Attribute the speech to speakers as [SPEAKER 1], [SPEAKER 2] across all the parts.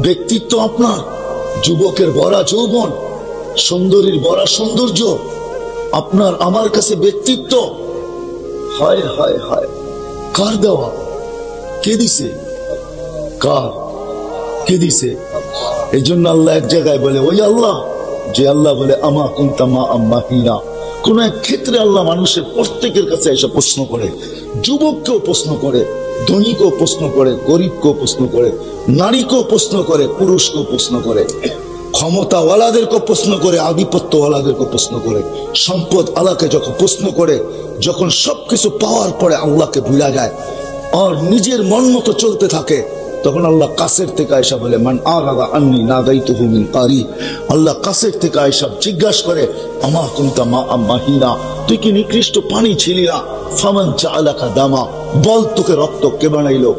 [SPEAKER 1] ব্যক্তিত্ব আপনার, যুবকের ভরা যৌবন, সুন্দরীর ভরা সৌন্দর্য, আপনার আমার কাছে ব্যক্তিত্ব। হায় হায় হায়, কার দেওয়া? কে দিছে? কার? কে দিছে? এই জন্য আল্লাহ এক জায়গায় বলে ওই আল্লাহ, যে আল্লাহ বলে আমা কুনতা মা আম্মাহিনা। কোন এক ক্ষেত্রে আল্লাহ মানুষের প্রত্যেকের কাছে এসে প্রশ্ন করে, যুবককেও প্রশ্ন করে, ধনীকেও প্রশ্ন করে, গরিবকেও প্রশ্ন করে, নারীকেও প্রশ্ন করে, পুরুষকেও প্রশ্ন করে, ক্ষমতাওয়ালাদেরকে প্রশ্ন করে, আধিপত্যওয়ালাদেরকে প্রশ্ন করে, সম্পদ আল্লাহকে যখন প্রশ্ন করে, যখন সবকিছু পাওয়ার পরে আল্লাহকে ভুলা যায় আর নিজের মন মতো চলতে থাকে, তখন আল্লাহ কাছের থেকে আয়েশা বলে মান আরাদা আন্নি নাদাইতুহু মিন কারি। আল্লাহ কাছের থেকে আয়েশা জিজ্ঞাসা করে আমা কুনতা মা আম্মাহিনা, তুই কি নিকৃষ্ট পানি ছিলি না? ফামান জাআলাকা দামা, বল তোকে রক্ত কে বানাইলো?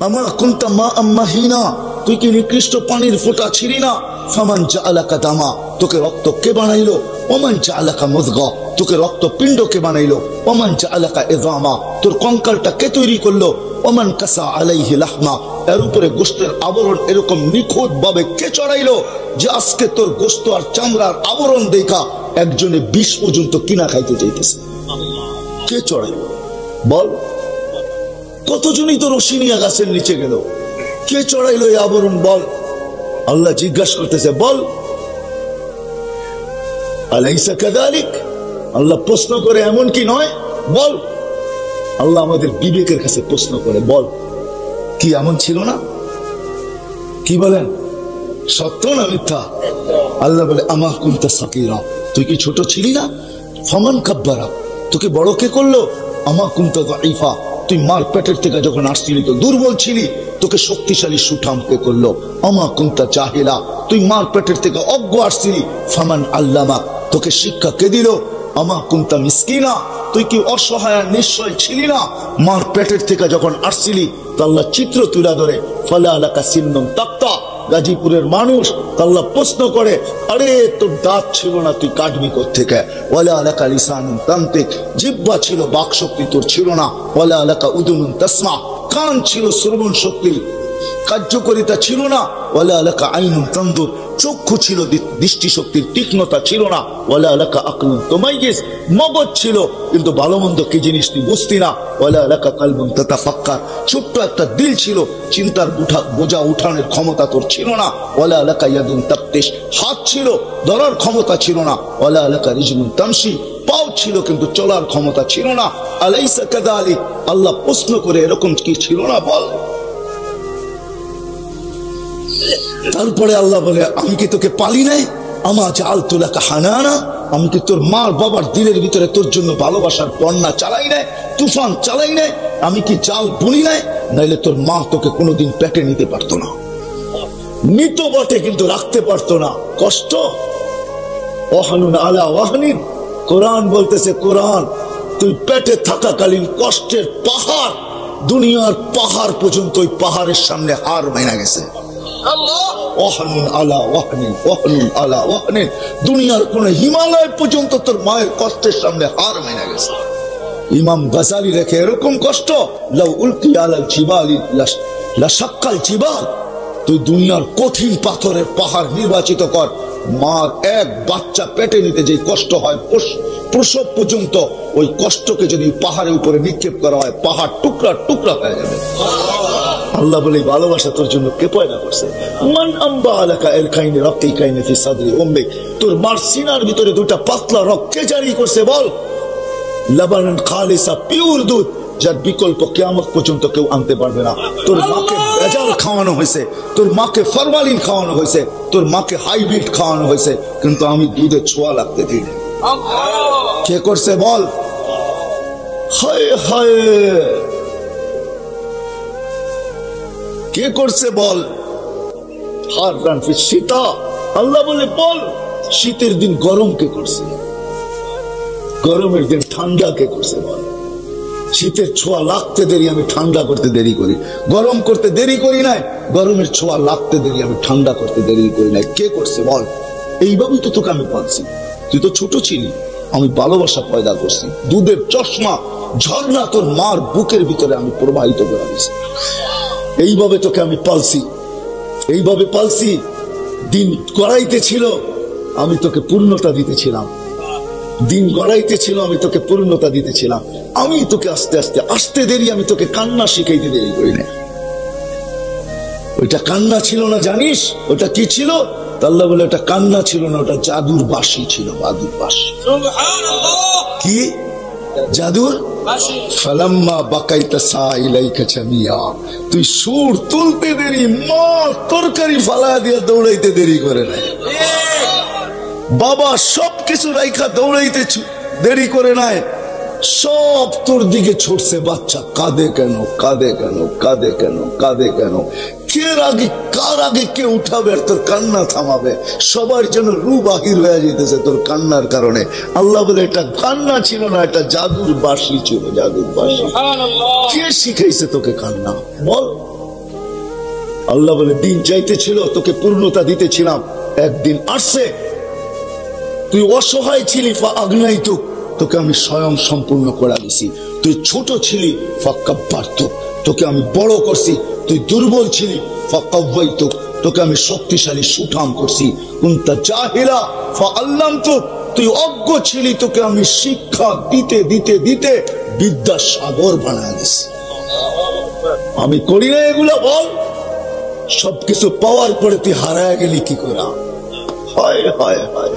[SPEAKER 1] আমা কুনতা মা আম্মাহিনা, তুই কি নিকৃষ্ট পানির ফোঁটা ছিলি না? ফামান জাআলাকা দামা, তোকে রক্ত কে বানাইলো? ওমান জাআলাকা মুযগা, তোকে রক্ত পিণ্ড কে বানাইলো? ওমান জাআলাকা ইযামা, তোর কঙ্কালটা কে তৈরি করলো? ওমান কাসা আলাইহি লাহমা, এর উপরে গোশতের আবরণ এরকম নিখুঁত ভাবে কে চড়াইলো যে আজকে তোর গোশত আর চামড়ার আবরণ দেখা একজনে 20 পর্যন্ত কিনা খাইতে চাইতেছে? কে চড়াইলো বল? কতজনই তো রশিনিয়া গাছের নিচে গেল, কে চড়াইলো এই আবরণ বল? আল্লাহ জিজ্ঞাসা করতেছে বল। আলাইসা কাযালিক, আল্লাহ প্রশ্ন করে এমন কি নয়? বল। আল্লাহ আমাদের বিবেকের কাছে প্রশ্ন করে বল, কি এমন ছিল না? কি বলেন, সত্য না মিথ্যা? আল্লাহ বলে আমা কুনতা সাকিরা, তুই কি ছোট ছিলি না? ফামান কাব্বারা, তোকে বড় কে করলো? আমা কুনতা দাঈফা, তুই মার পেটের থেকে যখন আসছিলি তো দুর্বল ছিলি, তোকে শক্তিশালী সুঠাম কে করলো? আমা কুনতা জাহিলা, তুই মার পেটের থেকে অজ্ঞ আসছিলি, ফামান আল্লামা, তোকে শিক্ষা কে দিল? আমা কুনতা মিসকিনা, তুই কি অসহায় নিশ্চয় ছিলি না? মার পেটের থেকে যখন আসছিলি তো আল্লাহ চিত্র তুলে ধরে ফালা আলাকা সিন্নুন তাক্তা, গাজীপুরের মানুষ, আল্লাহ প্রশ্ন করে আরে তোর দাঁত ছিল না, তুই কাটবি কোত্থেকে? ওয়ালা আলাকা লিসানুন তানতিক, জিহ্বা ছিল বাক শক্তি তোর ছিল না। ওয়ালা আলাকা উদুনুন তাসমা, কান ছিল শ্রবণ শক্তি কার্যকারিতা ছিল না। ওয়ালা আলাকা আইনুন তানদুর, চক্ষু ছিল দৃষ্টি শক্তির তীক্ষ্ণতা ছিল না। ওয়ালা আলাকা আকলুন তুমাইয়িজ, মগজ ছিল কিন্তু ভালো মন্দ কি জিনিস তুই বুঝতি না। ওয়ালা আলাকা কালবুন তাতাফাক্কার, ছোট্ট একটা দিল ছিল, চিন্তার বোঝা উঠানোর ক্ষমতা তোর ছিল না। ওয়ালা আলাকা ইয়াদুন তাবতিশ, হাত ছিল ধরার ক্ষমতা ছিল না। ওয়ালা আলাকা রিজলুন তামশি, পাও ছিল কিন্তু চলার ক্ষমতা ছিল না। আলাইসা কাযালিক, আল্লাহ প্রশ্ন করে এরকম কি ছিল না বল? তারপরে আল্লাহ বলে আমি কি তোকে পালি নাই? আমা জাআলতু লাকা হানানা, আমি কি তোর মার বাবার দিলের ভিতরে তোর জন্য ভালোবাসার বন্যা চালাই নাই, তুফান চালাই নাই? আমি কি জাল বুনি নাই? নাইলে তোর মা তোকে কোনোদিন পেটে নিতে পারতো না, নিত বটে কিন্তু রাখতে পারতো না। কষ্ট ওয়াহানুন আলা ওয়াহনিন, কোরআন বলতেছে, কোরআন তুই পেটে থাকাকালীন কষ্টের পাহাড়, দুনিয়ার পাহাড় পর্যন্ত ওই পাহাড়ের সামনে হার মাইনা গেছে। ওয়াহানুন আলা ওয়াহনিন, ওয়াহানুন আলা ওয়াহনিন, দুনিয়ার কোন হিমালয় পর্যন্ত তোর মায়ের কষ্টের সামনে হার মাইনা গেছে। ইমাম গাজালি রেখে এরকম কষ্ট, লাউ উলকিয়া আলাল জিবালি লাশাক্কাল জিবাল, তুই দুনিয়ার কঠিন পাথরের পাহাড় নির্বাচিত কর, মার এক বাচ্চা পেটে নিতে যে কষ্ট হয় প্রসব পর্যন্ত, ওই কষ্টকে যদি পাহাড়ের উপরে নিক্ষেপ করা হয় পাহাড় টুকরা টুকরা হয়ে যাবে। আল্লাহ বলে ভালোবাসা তোর জন্য কে পয়দা করছে? মান আম্বা আলাকা এল কাইনে রক্তি কাইনে ফি সাদরি উম্মিক, তোর মার সিনার ভিতরে দুটা পাতলা রক্ত কে জারি করছে বল? লাবানান খালিসা, পিওর দুধ, যার বিকল্প কিয়ামত পর্যন্ত কেউ আনতে পারবে না। তোর মাকে ভেজাল খাওয়ানো হয়েছে, তোর মাকে ফরমালিন খাওয়ানো হয়েছে, তোর মাকে হাইব্রিড খাওয়ানো হয়েছে, কিন্তু আমি দুধে ছোঁয়া লাগতে দিই। কে করছে বল? হায় হায়, কে করছে বল? হাররান ফি শীতা, আল্লাহ বলে বল শীতের দিন গরম কে করছে? গরমের দিন ঠান্ডা কে করছে বল? শীতের ছোঁয়া লাগতে দেরি, আমি ঠান্ডা করতে দেরি করি। গরম করতে দেরি করি নাই, গরমের ছোঁয়া লাগতে দেরি, আমি ঠান্ডা করতে দেরি করি নাই। কে করছে বল? এইভাবেই তো তোকে আমি পাচ্ছি, তুই তো ছোট ছিলি, আমি ভালোবাসা পয়দা করছি, দুধের চশমা ঝর্ণা তোর মার বুকের ভিতরে আমি প্রবাহিত করে দিয়েছি। এইভাবে তোকে আমি পালছি, এইভাবে পালছি। দিন গড়াইতে ছিল, আমি তোকে পূর্ণতা দিতেছিলাম। দিন গড়াইতে ছিল, আমি তোকে পূর্ণতা দিতেছিলাম। আমি তোকে আস্তে আস্তে আসতে দেরি, আমি তোকে কান্না শিখাইতে দেরি করি না। ওইটা কান্না ছিল না, জানিস ওটা কি ছিল? আল্লাহ বলে ওটা কান্না ছিল না, ওটা জাদুর বাঁশি ছিল। জাদুর বাঁশি কি? জাদুর ফালাম্মা বাকাইতা সাইলাইকা জামিয়া, তুই সুর তুলতে দেরি, মা তরকারি ফালা দিয়ে দৌড়াইতে দেরি করে নাই। বাবা সবকিছু রাইখা দৌড়াইতে দেরি করে নাই, সব তোর দিকে ছুটছে। বাচ্চা কাঁদে কেন, কাঁদে কেন, কাঁদে কেন, কাঁদে কেন? কার আগে কে উঠাবে আর তোর কান্না থামাবে? সবার জন্য রু বাহির হয়ে যেতেছে তোর কান্নার কারণে। আল্লাহ বলে এটা কান্না ছিল না, এটা জাদুর বাঁশি ছিল, জাদুর বাঁশি। কে শিখাইছে তোকে কান্না বল? আল্লাহ বলে দিন চাইতেছিল, তোকে পূর্ণতা দিতেছিলাম। একদিন আসছে, তুই অসহায় ছিলি, আগ্নাইতুক, তোকে আমি স্বয়ং সম্পূর্ণ করে দিছি। তুই ছোট ছিলি, ফাক্কাব্বারতুক, তোকে আমি বড় করছি। তুই দুর্বল ছিলি, ফাকাওয়াইতুক, তোকে আমি শক্তিশালী সুঠাম করছি। কুনতা জাহিলা ফাআল্লামতুক, তুই অজ্ঞ ছিলি, তোকে আমি শিক্ষা দিতে দিতে দিতে বিদ্যা সাগর বানায় দিছি। আমি করি না এগুলা? বল। সবকিছু পাওয়ার পরে তুই হারায় গেলি কি করে? হায় হায় হায়।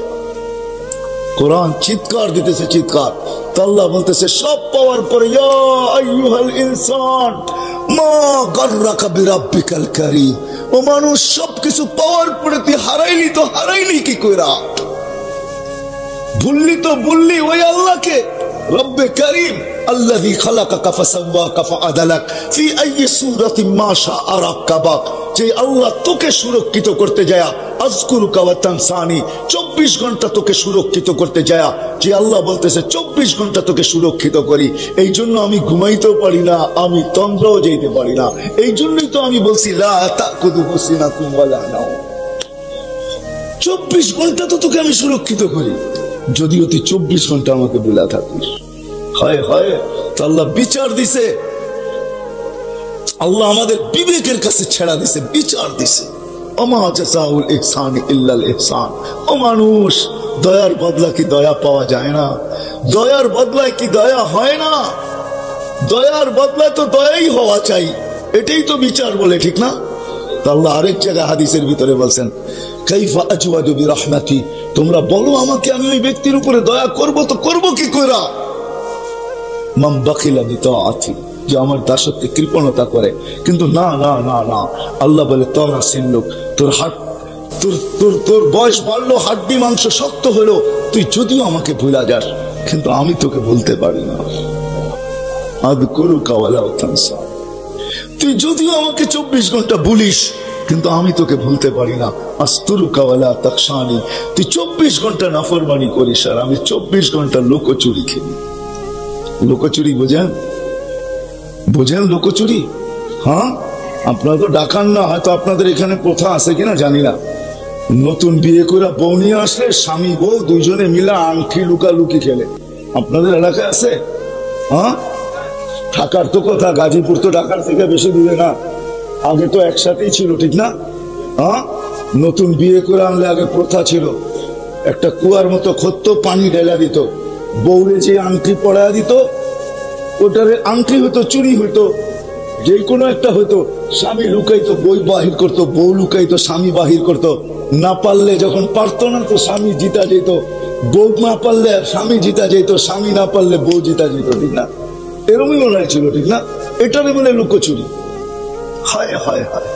[SPEAKER 1] কোরআন চিৎকার দিতেছে, চিৎকার। আল্লাহ বলতেছে সব পাওয়ার পরে, ইয়া আইয়ুহাল ইনসান মা গাররাকা বিরাব্বিকাল কারীম, ও মানুষ সবকিছু পাওয়ার পরে তুই হারাইলি, তো হারাইলি কি কইরা? ভুললি তো ভুললি ওই আল্লাহকে, রব্বে কারীম আল্লাযী খালাকাকা ফাসাওয়াকা ফাআদালাক ফি আইয়ি সূরাতিন মা শাআ রাক্কাবাক, যে আল্লাহ তোকে সুরক্ষিত করতে যায়, আযকুরুকা ওয়া তানসানি, 24 ঘন্টা তোকে সুরক্ষিত করতে যায়। যে আল্লাহ বলতেছে 24 ঘন্টা তোকে সুরক্ষিত করি, এই জন্য আমি ঘুমাইতেও পারি না, আমি তন্দ্রাও যেতে পারি না। এই জন্যই তো আমি বলছি লা তাকুদুহু সিনাতুন ওয়ালা নাওম, 24 ঘন্টা তো তোকে আমি সুরক্ষিত করি। যদিও তুই 24 ঘন্টা আমাকে ভুলা থাকিস। হায় হায়, আল্লাহ বিচার দিছে, আল্লাহ আমাদের বিবেকের কাছে ছেড়া দিছে, বিচার দিছে। ওমা জাযাউল ইহসানি ইল্লাল ইহসান। ও মানুষ, দয়ার বদলা কি দয়া পাওয়া যায় না? দয়ার বদলায় কি দয়া হয় না? দয়ার বদলায় তো দয়াই হওয়া চাই, এটাই তো বিচার বলে, ঠিক না? আল্লাহ আরেক জায়গায় হাদিসের ভিতরে বলছেন, কাইফা আজওয়াদু বিরহমাতি, তোমরা বলো আমাকে আমি ওই ব্যক্তির উপরে দয়া করব, তো করব কি কইরা? মান বাখিলা বিতাআতি, যে আমার দাসত্বে কৃপণতা করে। কিন্তু না না না না, আল্লাহ বলে তোরা সিনলুক, তোর হাট তোর বয়স বাড়লো, হাড্ডি মাংস শক্ত হলো, তুই যদিও আমাকে ভুলা যাস, কিন্তু আমি তোকে বলতে পারি না। আযকুরুকা ওয়ালা তানসা, তুই যদিও আমাকে 24 ঘন্টা ভুলিস, কিন্তু আমি তোকে ভুলতে পারি না। আস্তুরুকা ওয়ালা তাকশানি, তুই 24 ঘন্টা নাফরমানি করিস আর আমি 24 ঘন্টা লোকচুরি খেলি। লোকচুরি বোঝেন? বোঝেন লোকচুরি? হ্যাঁ, আপনারা তো ডাকান না, হয়তো আপনাদের এখানে প্রথা আছে কিনা জানি না। নতুন বিয়ে করে বউ নিয়ে আসলে স্বামী বউ দুইজনে মিলে আংটি লুকালুকি খেলে। আপনাদের এলাকায় আছে? হ্যাঁ, ঢাকার তো কথা, গাজীপুর তো ঢাকার থেকে বেশি দূরে না। আগে তো একসাথেই ছিল, ঠিক না? হ্যাঁ, নতুন বিয়ে করে আনলে আগে প্রথা ছিল, একটা কুয়ার মতো খরতো, পানি ঢেলা দিত, বউরে যে আংটি পড়া দিত, ওটারে আংটি হইতো, চুরি হইতো, যে কোনো একটা হইতো। স্বামী লুকাইতো, বই বাহির করতো, বউ লুকাইতো, স্বামী বাহির করতো। না পারলে, যখন পারতো না তো স্বামী জিতা যেত, বউ না পারলে স্বামী জিতা যেত, স্বামী না পারলে বউ জিতা যেত, ঠিক না? এরকমই মনে ছিল, ঠিক না? এটারে বলে লুকোচুরি। হায় হায় হায়,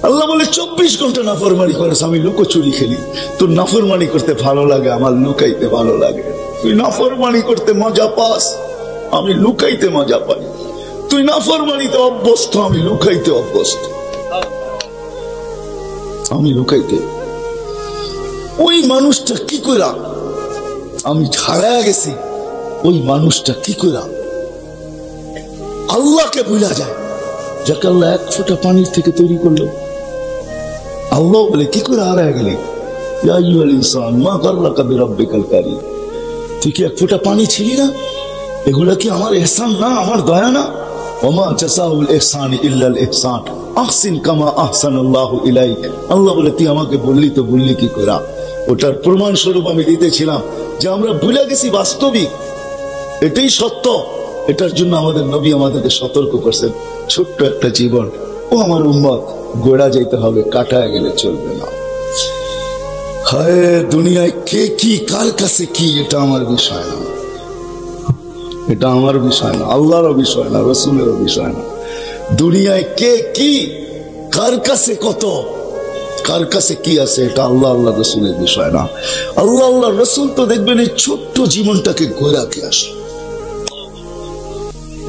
[SPEAKER 1] আল্লাহ বলে 24 ঘন্টা নাফরমানি করে, আমি লুকোচুরি খেলি। তোর নাফরমানি করতে ভালো লাগে, আমার লুকাইতে ভালো লাগে। তুই নাফরমানি করতে মজা পাস, আমি লুকাইতে মজা পাই। তুই নাফরমানিতে অভ্যস্ত, আমি লুকাইতে অভ্যস্ত। আমি লুকাইতে, ওই মানুষটা কি কইরা আমি হারায়া গেছি, ওই মানুষটা কি কইরা আল্লাহকে ভুলা যায়, যাকে আল্লাহ 1 ফোঁটা পানির থেকে তৈরি করলো। আল্লাহ বলে কি করে হারায়া গেলি? ইয়া আইয়ুহাল ইনসান মা গাররাকা বিরাব্বিকাল কারীম, তুই কি 1 ফোঁটা পানি ছিলি না? এগুলা কি আমার ইহসান না, আমার দয়া না? ওমা জাযাউল ইহসানি ইল্লাল ইহসান আহসিন কামা আহসানাল্লাহু ইলাইক। আল্লাহ বলে তুই আমাকে বললি তো বললি কি করে? ওটার প্রমাণ স্বরূপ আমি দিতেছিলাম যে আমরা ভুলে গেছি বাস্তবিক, এটাই সত্য। এটার জন্য আমাদের নবী আমাদেরকে সতর্ক করছেন, ছোট্ট একটা জীবন, ও আমার উম্মত, গোড়া যাইতে হবে, কাটায় গেলে চলবে না। হায় দুনিয়ায় কে কি কার কাছে কি, এটা আমার বিষয় না, এটা আমার বিষয় না, আল্লাহরও বিষয় না, রসুলেরও বিষয় না। দুনিয়ায় কে কি কার কাছে কত কার কাছে কি আছে, এটা আল্লাহ আল্লাহ রসুলের বিষয় না। আল্লাহ আল্লাহ রসুল তো দেখবেন এই ছোট্ট জীবনটাকে গোড়াকে আসে।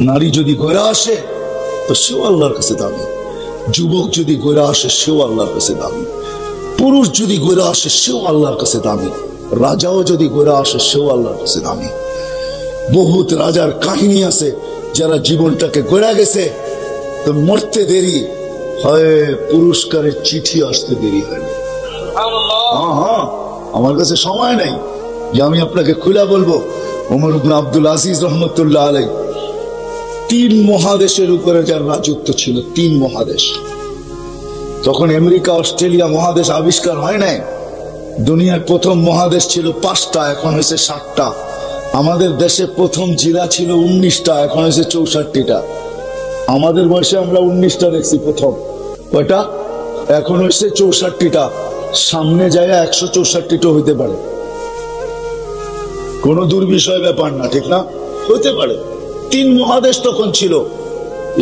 [SPEAKER 1] নারী যদি গোড়া আসে তো সেও আল্লাহর কাছে দামি, যুবক যদি গোড়া আসে সেও আল্লাহর কাছে দামি, পুরুষ যদি গোড়া আসে সেও আল্লাহর কাছে দামি, রাজাও যদি গোড়া আসে সেও আল্লাহর কাছে দামি। বহুত রাজার কাহিনী আছে যারা জীবনটাকে গোড়া গেছে তো মরতে দেরি হয়, পুরস্কারের চিঠি আসতে দেরি হয়। হ্যাঁ, আমার কাছে সময় নাই যে আমি আপনাকে খুলে বলবো। ওমর ইবনে আব্দুল আজিজ রহমতুল্লাহ আলাই 3 মহাদেশের উপরে যার রাজত্ব ছিল, 3 মহাদেশ। তখন আমেরিকা অস্ট্রেলিয়া মহাদেশ আবিষ্কার হয় নাই। দুনিয়ার প্রথম মহাদেশ ছিল 5টা, এখন হয়েছে 7টা। আমাদের দেশে প্রথম জেলা ছিল 19টা, এখন হয়েছে 64টা। আমাদের বয়সে আমরা 19টা দেখছি প্রথম, কয়টা? এখন হয়েছে 64টা। সামনে যায় 164টা হইতে পারে, কোন দুর্বিষয় ব্যাপার না, ঠিক না? হইতে পারে। 3 মহাদেশ তখন ছিল,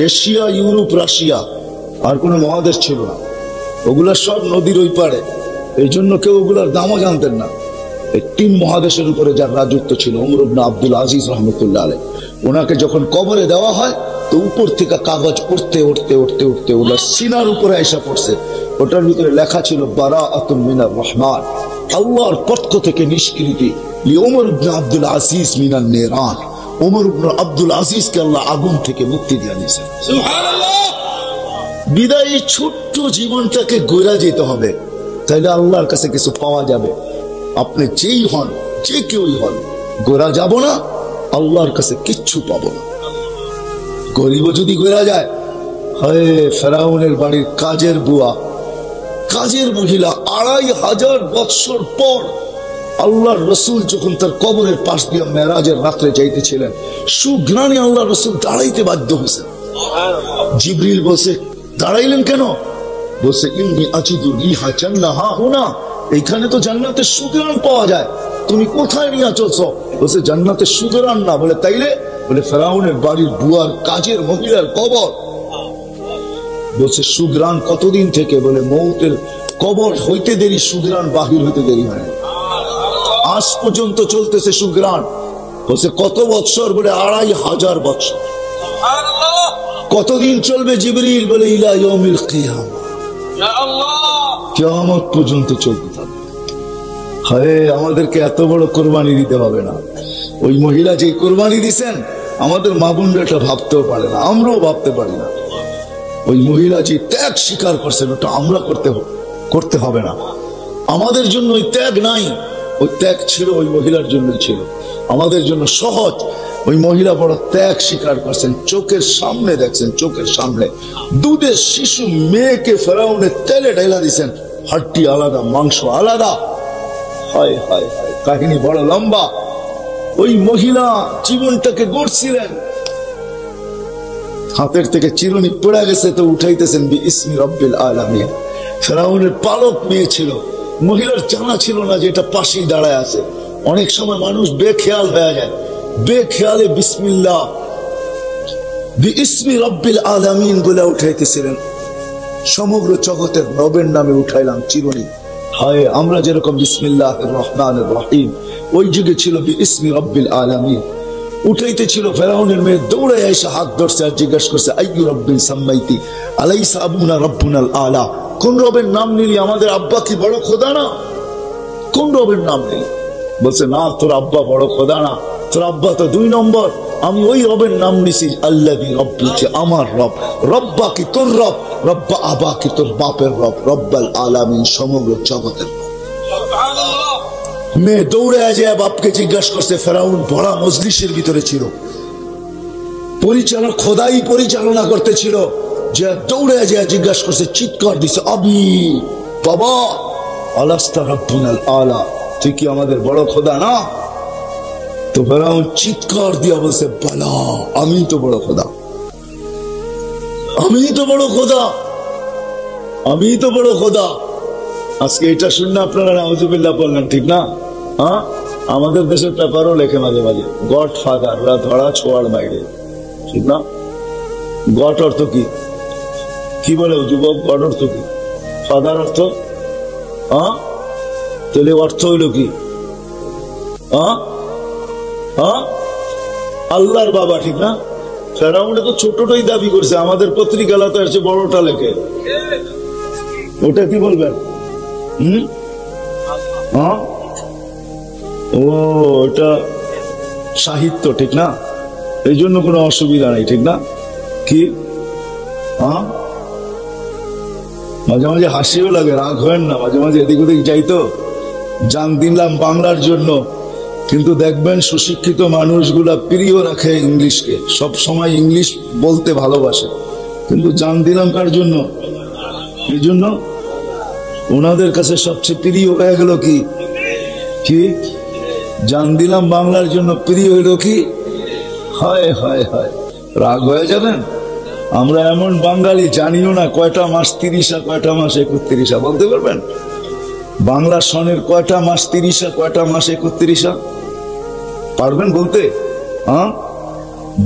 [SPEAKER 1] এশিয়া, ইউরোপ, রাশিয়া, আর কোন মহাদেশ ছিল না। ওগুলা সব নদীর ওই পারে, এই জন্য কেউ ওগুলার দামও জানতেন না। এই 3 মহাদেশের উপরে যার রাজত্ব ছিল ওমর ইবনে আব্দুল আজিজ রহমতুল্লাহ আলাইহি, ওনাকে যখন কবরে দেওয়া হয় তো উপর থেকে কাগজ উঠতে উঠতে উঠতে উঠতে ওনার সিনার উপরে এসে পড়ছে। ওটার ভিতরে লেখা ছিল বারাআতুম মিনার রহমান, আল্লাহর পক্ষ থেকে নিষ্কৃতি, ওমর ইবনে আব্দুল আজিজ মিনান নিরান, ওমর ইবনে আব্দুল আজিজকে আল্লাহ আগুন থেকে মুক্তি দিয়ে দিয়েছেন। সুবহানাল্লাহ। বিদায়ী ছোট্ট জীবনটাকে গড়া যেতে হবে, তাইলে আল্লাহর কাছে কিছু পাওয়া যাবে। আপনি যেই হন, যে কেউই হন, গোড়া যাব না, আল্লাহর কাছে কিচ্ছু পাবো না। গরিব যদি গোড়া যায়, হয় ফেরাউনের বাড়ির কাজের বুয়া, কাজের মহিলা, 2500 বৎসর পর আল্লাহর রসুল যখন তার কবরের পাশ দিয়ে মেরাজের রাত্রে যাইতেছিলেন, সুঘ্রাণে আল্লাহ রসুল দাঁড়াইতে বাধ্য হয়েছে। জিবরিল বলছে, দাঁড়াইলেন কেন? বলছে, ইন্নী আজিদু রিহা জান্নাহ হুনা, এইখানে তো জান্নাতের সুঘ্রাণ পাওয়া যায়, তুমি কোথায় নিয়ে চলছো? বলছে, জান্নাতের সুঘ্রাণ না। বলে, তাইলে? বলে, ফেরাউনের বাড়ির বুয়ার কাজের মহিলার কবর। বলছে, সুঘ্রাণ কতদিন থেকে? বলে, মৌতের কবর হইতে দেরি, সুঘ্রাণ বাহির হইতে দেরি হয় না, আজ পর্যন্ত চলতেছে সুঘ্রাণ। বলছে, কত বৎসর? বলে, 2500 বৎসর। কতদিন চলবে জিবরিল? বলে, ইলা ইয়াউমিল কিয়ামা, কিয়ামত পর্যন্ত চলতে থাকবে। হায়, আমাদেরকে এত বড় কোরবানি দিতে হবে না। ওই মহিলা যে কোরবানি দিছেন, আমাদের মা বোনরা এটা ভাবতেও পারে না, আমরাও ভাবতে পারি না। ওই মহিলা যে ত্যাগ স্বীকার করছেন, ওটা আমরা করতে হবে না। আমাদের জন্য ওই ত্যাগ নাই, ওই ত্যাগ ছিল ওই মহিলার জন্য ছিল, আমাদের জন্য সহজ। ওই মহিলা বড় ত্যাগ স্বীকার করছেন, চোখের সামনে দেখছেন, চোখের সামনে দুধের শিশু মেয়েকে ফেরাউনের তেলে ঢেলা দিচ্ছেন, হাড্ডি আলাদা, মাংস আলাদা। হায় হায় হায়, কাহিনী বড় লম্বা। ওই মহিলা জীবনটাকে গড়ছিলেন, হাতের থেকে চিরুনি পড়ে গেছে তো উঠাইতেছেন বিইসমি রব্বিল আলামিন। ফেরাউনের পালক মেয়ে ছিল, মহিলার জানা ছিল না যে এটা পাশেই দাঁড়ায় আছে। অনেক সময় মানুষ বেখেয়াল হয়ে যায়, বেখেয়ালে বিসমিল্লাহ বিইসমি রব্বিল আলামিন বলে উঠাইতেছিলেন। সমগ্র জগতের রবের নামে উঠাইলাম চিরুনি। হায়, আমরা যেরকম বিসমিল্লাহির রহমানির রহিম, ওই যুগে ছিল বিইসমি রব্বিল আলামিন। উঠাইতে ছিল, ফেরাউনের মেয়ে দৌড়ে এসে হাত ধরছে আর জিজ্ঞাসা করছে, আইয়ু রব্বিন সাম্মাইতি আলাইসা আবুনা রব্বুনাল আলা, কোন রবের নাম নিলি? আমাদের আব্বা কি বড় খোদা না? কোন রবের নাম নিলি? বলছে, না, তোর আব্বা বড় খোদা না, তোর আব্বা তো 2 নম্বর। আমি ওই রবের নাম নিছি, আল্লাযী রব্বুকে, আমার রব। রব্বা কি তোর রব, রব্বা আবা কি তোর বাপের রব, রব্বাল আলামিন, সমগ্র জগতের রব। মেয়ে দৌড়ে যায় বাপকে জিজ্ঞাসা করছে। ফেরাউন ভরা মজলিসের ভিতরে ছিল, পরিচালক খোদাই পরিচালনা করতেছিল, যে দৌড়ে যে জিজ্ঞাসা করছে, চিৎকার দিছে, আবি বাবা আলাস্তা রাব্বুনাল আলা, তুই কি আমাদের বড় খোদা না? তো ফেরাউন চিৎকার দিয়া বলছে, বলা আমি তো বড় খোদা, আমি তো বড় খোদা, আমি তো বড় খোদা। আজকে এটা শুনলে আপনারা নাউজুবিল্লাহ বললেন, ঠিক না? হ্যাঁ, আমাদের দেশের পেপারও লেখে মাঝে মাঝে, গড ফাদাররা ধরা ছোঁয়ার বাইরে, ঠিক না? গড অর্থ কি? কি বলে যুবক, গড অর্থ কি? ফাদার অর্থ? হ্যাঁ, তাহলে অর্থ হইল কি? হ্যাঁ হ্যাঁ, আল্লাহর বাবা, ঠিক না? ফেরাউনে তো ছোটটাই দাবি করছে, আমাদের পত্রিকালাতে আসছে বড়টা লেখে, ওটা কি বলবেন? হ্যাঁ, ও এটা সাহিত্য, ঠিক না? এই জন্য কোনো অসুবিধা নেই, ঠিক না? কি হ্যাঁ, মাঝে মাঝে হাসিও লাগে, রাগ হয় না, মাঝে মাঝে এদিক ওদিক যাইতো, জান দিলাম বাংলার জন্য, কিন্তু দেখবেন সুশিক্ষিত মানুষগুলা প্রিয় রাখে ইংলিশকে, সব সময় ইংলিশ বলতে ভালোবাসে, কিন্তু জান দিলাম কার জন্য? এই জন্য ওনাদের কাছে সবচেয়ে প্রিয় হয়ে গেল কি? কি জান দিলাম বাংলার জন্য প্রিয় হইল কি? হায় হায় হায়, রাগ হয়ে যাবেন। আমরা এমন বাঙালি জানিও না কয়টা মাস 30, কয়টা মাস 31, বলতে পারবেন? বাংলা সনের কয়টা মাস 30, কয়টা মাস 31 পারবেন বলতে? হ্যাঁ,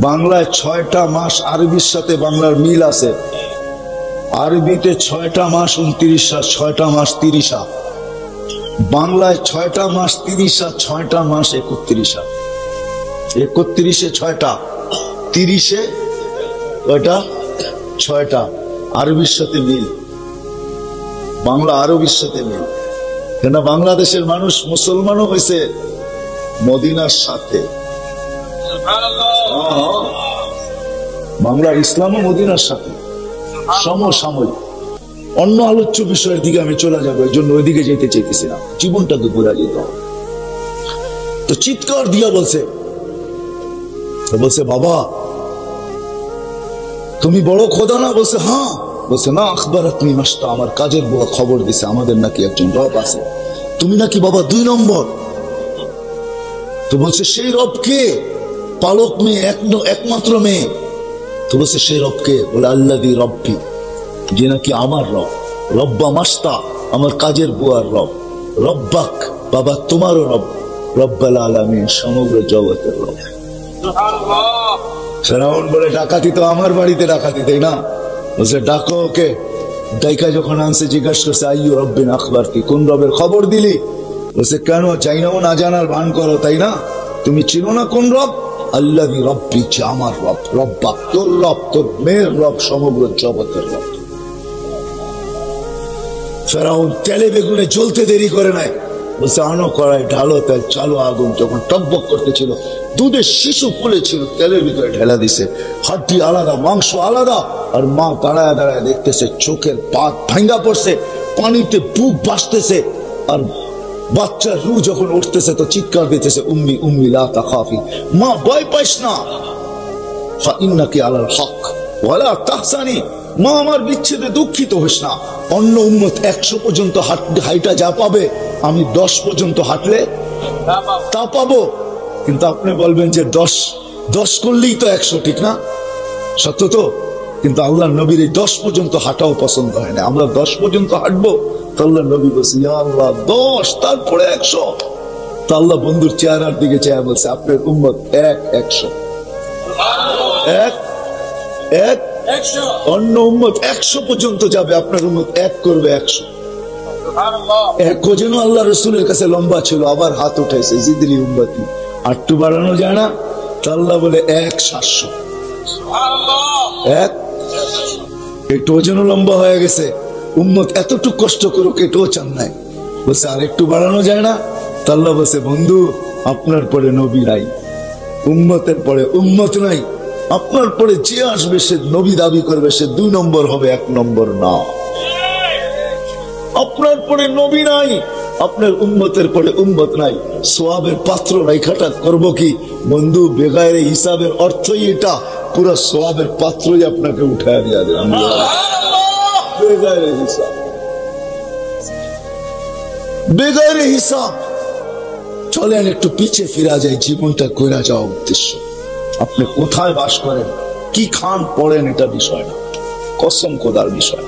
[SPEAKER 1] বাংলায় 6টা মাস, আরবির সাথে বাংলার মিল আছে, আরবিতে 6টা মাস 29, 6টা মাস 30, বাংলায় 6টা মাস 30, 6টা মাস 31, 31-এ 6টা, 30-এ কয়টা? 6টা, আরবির সাথে মিল, বাংলা আরবির সাথে মিল। কেন বাংলাদেশের মানুষ মুসলমানও হয়েছে মদিনার সাথে, বাংলার ইসলামও মদিনার সাথে সমসাময়িক। অন্য আলোচ্য বিষয়ের দিকে আমি চলে যাবো, এর জন্য ওইদিকে যেতে চাইতেছি না, জীবনটাকে ঘুরা যেত। তো চিৎকার দিয়া বলছে, বাবা তুমি বড় খোদা না? বলছে হ্যাঁ। বলছে না, আখবর তুমি মাস্তা, আমার কাজের বুয়া খবর দিছে আমাদের নাকি একজন রব আছে, তুমি নাকি বাবা 2 নম্বর। তো বলছে সেই রব কে? পালক মেয়ে, একমাত্র মেয়ে। তো বলছে সেই রব কে? বলে আল্লাযী রব্বি, যে নাকি আমার রব, রব্বা মাস্তা, আমার কাজের বুয়ার রব, রব্বাক বাবা তোমারও রব, রব্বাল আলামিন সমগ্র জগতের রব। ফেরাউন বলে ডাকাতি তো আমার বাড়িতে ডাকাতি, তাই না? বলছে ডাকো ওকে। ডাইকা যখন আনছে জিজ্ঞাসা করছে, আইয়ু রব্বিন আখবার, কি কোন রবের খবর দিলি? বলছে কেন, চাই না না জানার ভান করো, তাই না? তুমি চিনো না কোন রব? আল্লাযী রব্বি, যে আমার রব, রব্বা তোর রব, তোর মেয়ের রব, সমগ্র জগতের রব। ফেরাউন তেলে বেগুনে জ্বলতে দেরি করে নাই, বলছে আনো কড়াই, ঢালো তেল, চালো আগুন। যখন টকবক করতেছিল, দুধের শিশু ফুলেছিল, তেলের ভিতরে ঢেলা দিছে, হাড্ডি আলাদা, মাংস আলাদা। আর মা দাঁড়ায় দাঁড়ায় দেখতেছে, চোখের পাত ভাঙ্গা পড়ছে, পানিতে বুক ভাসতেছে। আর বাচ্চার রূহ যখন উঠতেছে তো চিৎকার দিতেছে, উম্মি উম্মি লা তাখাফি, মা ভয় পাইস না, ফাইন্নাকি আলাল হক ওয়ালা তাহসানি, মা আমার বিচ্ছেদে দুঃখিত হোস না। অন্য উম্মত 100 পর্যন্ত হাইটা যা পাবে, আমি 10 পর্যন্ত হাঁটলে তা পাবো। কিন্তু আপনি বলবেন যে 10 করলেই তো 100, ঠিক না? সত্য তো। কিন্তু আল্লাহর নবীর এই 10 পর্যন্ত হাঁটাও পছন্দ হয় না। আমরা 10 পর্যন্ত হাঁটবো, তো আল্লাহ নবী বলছে ইয়া আল্লাহ 10, তারপরে 100। তো আল্লাহ বন্ধুর চেহারার দিকে চেয়ে বলছে, আপনার উম্মত 100। অন্য উম্মত 100 পর্যন্ত যাবে, আপনার উম্মত 1 করবে 100। এক যেন আল্লাহ রসুলের কাছে লম্বা ছিল, আবার হাত উঠেছে, জিদরি উম্মতি, আটটু বাড়ানো যায় না? তো আল্লাহ বলে 1-700। একটু ওজন লম্বা হয়ে গেছে, উম্মত এতটুকু কষ্ট করুক এটাও চান নাই, বলছে আর একটু বাড়ানো যায় না? তো আল্লাহ বলছে বন্ধু, আপনার পরে নবী নাই, উম্মতের পরে উম্মত নাই, আপনার পরে যে আসবে সে নবী দাবি করবে, সে 2 নম্বর হবে, 1 নম্বর না। আপনার পরে নবী নাই, আপনার উম্মতের পরে উম্মত নাই, সোয়াবের পাত্র রাইখাটা করবো কি? বন্ধু বেগায়ের হিসাবের অর্থই এটা, পুরা সওয়াবের পাত্রই আপনাকে উঠায় দিয়া দিলাম বেগাইরে হিসাব, বেগাইরে হিসাব। চলেন একটু পিছে ফিরা যায়, জীবনটা কইরা যাওয়া উদ্দেশ্য। আপনি কোথায় বাস করেন, কি খান পড়েন, এটা বিষয় না, কসম খোদার বিষয়,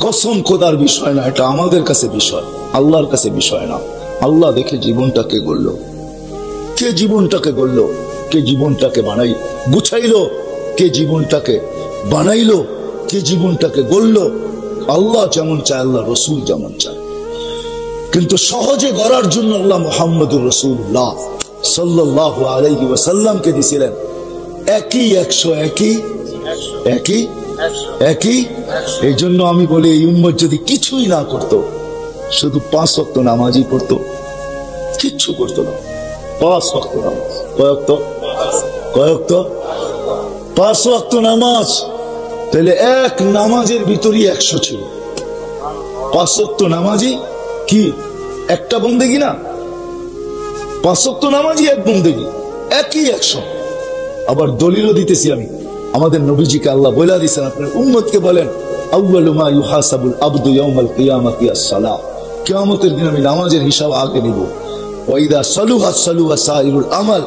[SPEAKER 1] কসম খোদার বিষয় না, এটা আমাদের কাছে বিষয়, আল্লাহর কাছে বিষয় না। আল্লাহ দেখে জীবনটাকে গড়লো, কে জীবনটাকে গড়লো, কে জীবনটাকে বানাই গুছাইলো, কে জীবনটাকে বানাইলো, কে জীবনটাকে গড়লো। আল্লাহ যেমন চায়, আল্লাহ রসুল যেমন চায়। কিন্তু সহজে গড়ার জন্য আল্লাহ মুহাম্মদুর রাসূলুল্লাহ সাল্লাল্লাহু আলাইহি ওয়াসাল্লামকে দিয়েছিলেন একই 100, একই। এই জন্য আমি বলি, এই উম্মত যদি কিছুই না করত, শুধু 5 ওয়াক্ত নামাজই পড়তো, কিচ্ছু করতো না। 5 ওয়াক্ত নামাজ, কয়েক 5 ওয়াক্ত নামাজ, তাহলে এক নামাজের ভিতরই 100 ছিল। 5 ওয়াক্ত নামাজই কি একটা বন্দেগী না, 5 ওয়াক্ত নামাজই এক বন্দেগী, একই 100। আবার দলিলও দিতেছি আমি, আমাদের নবীজিকে আল্লাহ বলে দিয়েছেন, আপনার উম্মতকে বলেন, আউয়ালু মা ইউহাসাবুল আবদু ইয়াউমাল কিয়ামাতি আস-সালাহ, কিয়ামতের দিন আমি নামাজের হিসাব আগে নিব। ওয়া ইযা সালুহা সালুহা সাইরুল আমাল,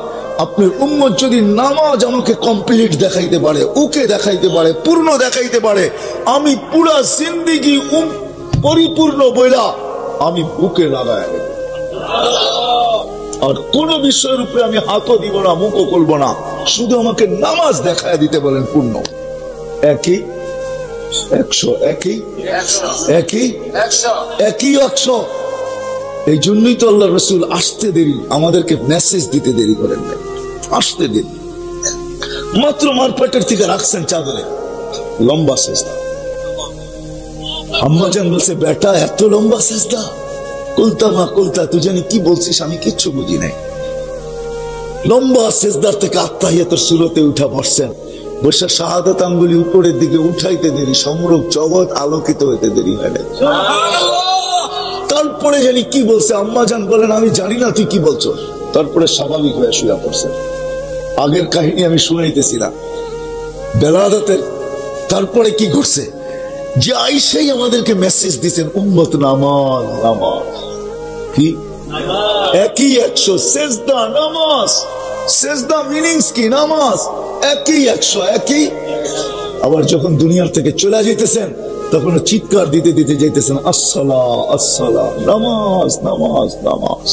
[SPEAKER 1] আপনার উম্মত যদি নামাজ আমাকে কমপ্লিট দেখাইতে পারে, ওকে দেখাইতে পারে, পূর্ণ দেখাইতে পারে, আমি পুরা জিন্দেগি পরিপূর্ণ বইলা আমি বুকে লাগায় নেব। আর কোন বিষয়ের উপরে আমি হাতও দিব না, মুখও করবো না, শুধু আমাকে নামাজ দেখায় দিতে বলেন পূর্ণ। একই 100। এই জন্যই তো আল্লাহ রসুল আসতে দেরি, আমাদেরকে মেসেজ দিতে দেরি করেন না, আসতে দেরি। মাত্র মারপেটের থেকে রাখছেন চাদরে, লম্বা সেজদা। আম্মাজান বলছে, বেটা এত লম্বা সেজদা? কুলতা মা কুলতা, তুই জানি কি বলছিস, আমি কিচ্ছু বুঝি নাই। লম্বা সেজদার থেকে আত্তাহিয়াতের সুরতে উঠা বসছেন, বসে শাহাদাত আঙ্গুলি উপরের দিকে উঠাইতে দেরি, সমগ্র জগৎ আলোকিত হইতে দেরি হয় না। তারপরে জানি কি বলছে, আম্মাজান বলেন, আমি জানি না তুই কি বলছো। তারপরে স্বাভাবিক হয়ে শুয়ে পড়ছেন। আগের কাহিনী আমি শুনাইতেছি না, বেলাদাতের। তারপরে কি ঘটছে, যে আইসাই আমাদেরকে মেসেজ দিচ্ছেন, উম্মত নামাজ, নামাজ কি একই 100, সেজদা নামাজ, সেজদা মিনিংস কি, নামাজ একই 100, একই। আবার যখন দুনিয়ার থেকে চলে যেতেছেন, তখন চিৎকার দিতে দিতে যাইতেছেন, আসসালাহ আসসালাহ, নামাজ নামাজ নামাজ।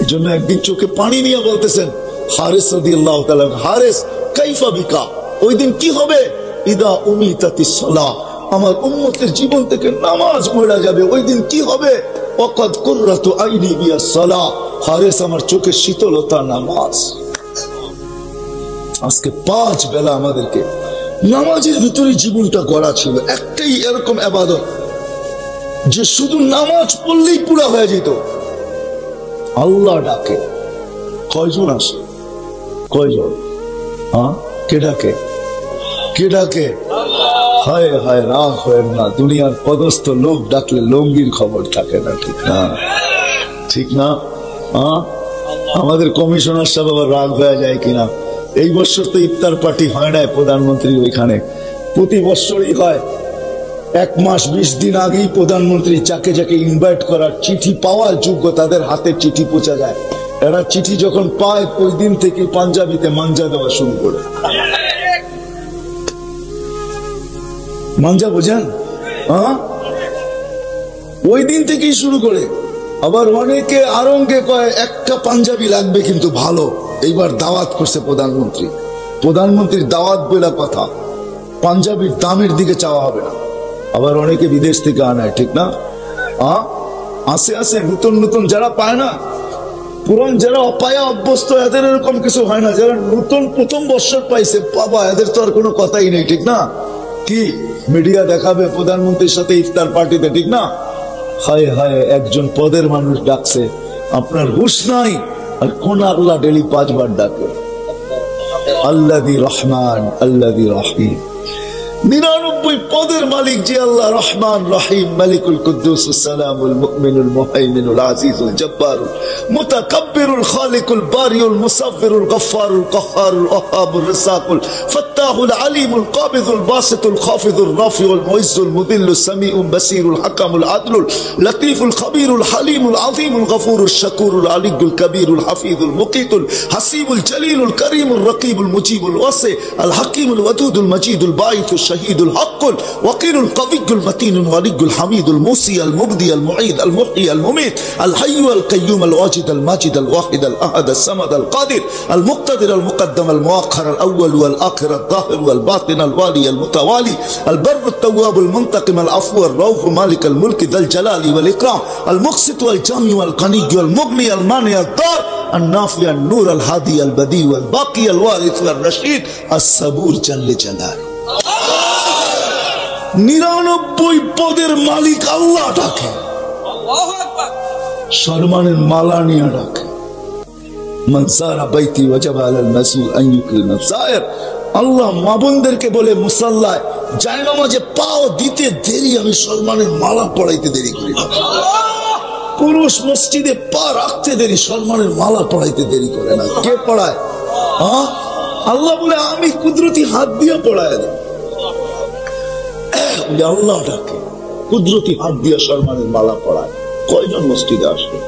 [SPEAKER 1] এই জন্য একদিন চোখে পানি নিয়ে বলতেছেন হারেস রাদিয়াল্লাহু তাআলা, হারেস কাইফা বিকা, ওই দিন কি হবে, ইদা উমিতাতিস সালাহ, আমার উম্মতের জীবন থেকে নামাজ মরে যাবে, ওই দিন কি হবে, ওয়াকাদ কুররাতু আইনি বিয়াস সালাহ, হারেস আমার চোখের শীতলতা নামাজ। আজকে 5 বেলা আমাদেরকে নামাজের ভিতরে জীবনটা গড়া ছিল। একটাই এরকম ইবাদত যে শুধু নামাজ পড়লেই পুরা হয়ে যেত। আল্লাহ ডাকে, কয়জন আসে, কয়জন, কে ডাকে, কে ডাকে? হায় হায়, রাগ হয় না, দুনিয়ার পদস্থ লোক ডাকলে লঙ্গির খবর থাকে না, ঠিক না, ঠিক না। আমাদের কমিশনার সাহেব আবার রাগ হয়ে যায় কিনা। এই বছর তো ইফতার পার্টি হয় না প্রধানমন্ত্রী ওইখানে, প্রতি বছরই হয়। 1 মাস 20 দিন আগেই প্রধানমন্ত্রী যাকে যাকে ইনভাইট করার চিঠি পাওয়ার যোগ্য, তাদের হাতে চিঠি পৌঁছা যায়। এরা চিঠি যখন পায়, ওই দিন থেকে পাঞ্জাবিতে মাঞ্জা দেওয়া শুরু করে। মাঞ্জা বোঝেন? ওই দিন থেকেই শুরু করে। আবার অনেকে আরঙ্গে কয় একটা পাঞ্জাবি লাগবে কিন্তু ভালো। এইবার দাওয়াত করছে প্রধানমন্ত্রী, প্রধানমন্ত্রীর দাওয়াত বলে কথা, পাঞ্জাবির দামের দিকে চাওয়া হবে না। আবার অনেকে বিদেশ থেকে আনায়, ঠিক না। আসে আসে নতুন নতুন যারা পায় না, পুরান যারা অপায়া অভ্যস্ত, এদের এরকম কিছু হয় না। যারা নতুন প্রথম বছর পাইছে, বাবা এদের তো আর কোনো কথাই নেই, ঠিক না। কি মিডিয়া দেখাবে প্রধানমন্ত্রীর সাথে ইফতার পার্টিতে, ঠিক না। হায় হায়, একজন পদের মানুষ ডাকছে, আপনার হুশ নাই। আর কোন আল্লাহ ডেলি 5 বার ডাকে, আল্লাযী রহমান আল্লাযী রহিম। 99 পদের মালিক যে আল্লাহ, রহমান রহিম, মালিকুল কুদ্দুস সালামুল মুমিনুল মুহাইমিনুল আজিজুল জব্বারুল মুতাকাব্বিরুল খালিকুল বারিউল মুসাব্বিরুল গফফারুল কাহ্হারুল ওয়াহাবুর রাসাকুল ফাত্তাহুল আলিমুল কাবিদুল বাসিতুল খাফিদুল রাফিউল মুইজ্জুল মুদিল্লুস সামিউল বাসিরুল হাকামুল আদলুল লতীফুল খবীরুল হালিমুল আযীমুল গফুরুল শাকুরুল আলিয়ুল কবীরুল হাফিজুল মুকিতুল হাসিবুল জলিলুল করিমুল রকিবুল মুজিবুল ওয়াসি আল হাকিমুল ওয়াদুদুল মজিদুল বাইতুল شهيد الحق وقيل القوي المتين الولي الحميد الموصي المبدي المعيد المحيي المميت الحي القيوم الواجد الماجد الواحد الاحد الصمد القادر المقتدر المقدم المؤخر الاول والاخر الظاهر والباطن الوالي المتوالي البر التواب المنتقم العفو الرؤوف مالك الملك ذا الجلال والاكرام المقسط والجامع والغني والمغني المانع الضار النافع النور الهادي البديع والباقي الوارث والرشيد الصبور جل جلاله 99 পদের মালিক আল্লাহ ডাকে, আল্লাহু আকবার, সম্মানের মালা নিয়ে ডাকে। মানসারা বাইতি ওয়াজাবা আলাল মাসউল আন ইউকরিম সায়ের। আল্লাহ মা বোনদেরকে বলে মুসাল্লায় জায়নামাজে পাও দিতে দেরি, আমি সম্মানের মালা পড়াইতে দেরি করি না। পুরুষ মসজিদে পা রাখতে দেরি, সম্মানের মালা পড়াইতে দেরি করে না। কে পড়ায়? আল্লাহ বলে আমি কুদরতি হাত দিয়ে পড়ায় দেব। আল্লাহ ডাকে, কুদরতি হাত দিয়ে সম্মানের মালা পড়ায়। কয়জন মসজিদে আসবে?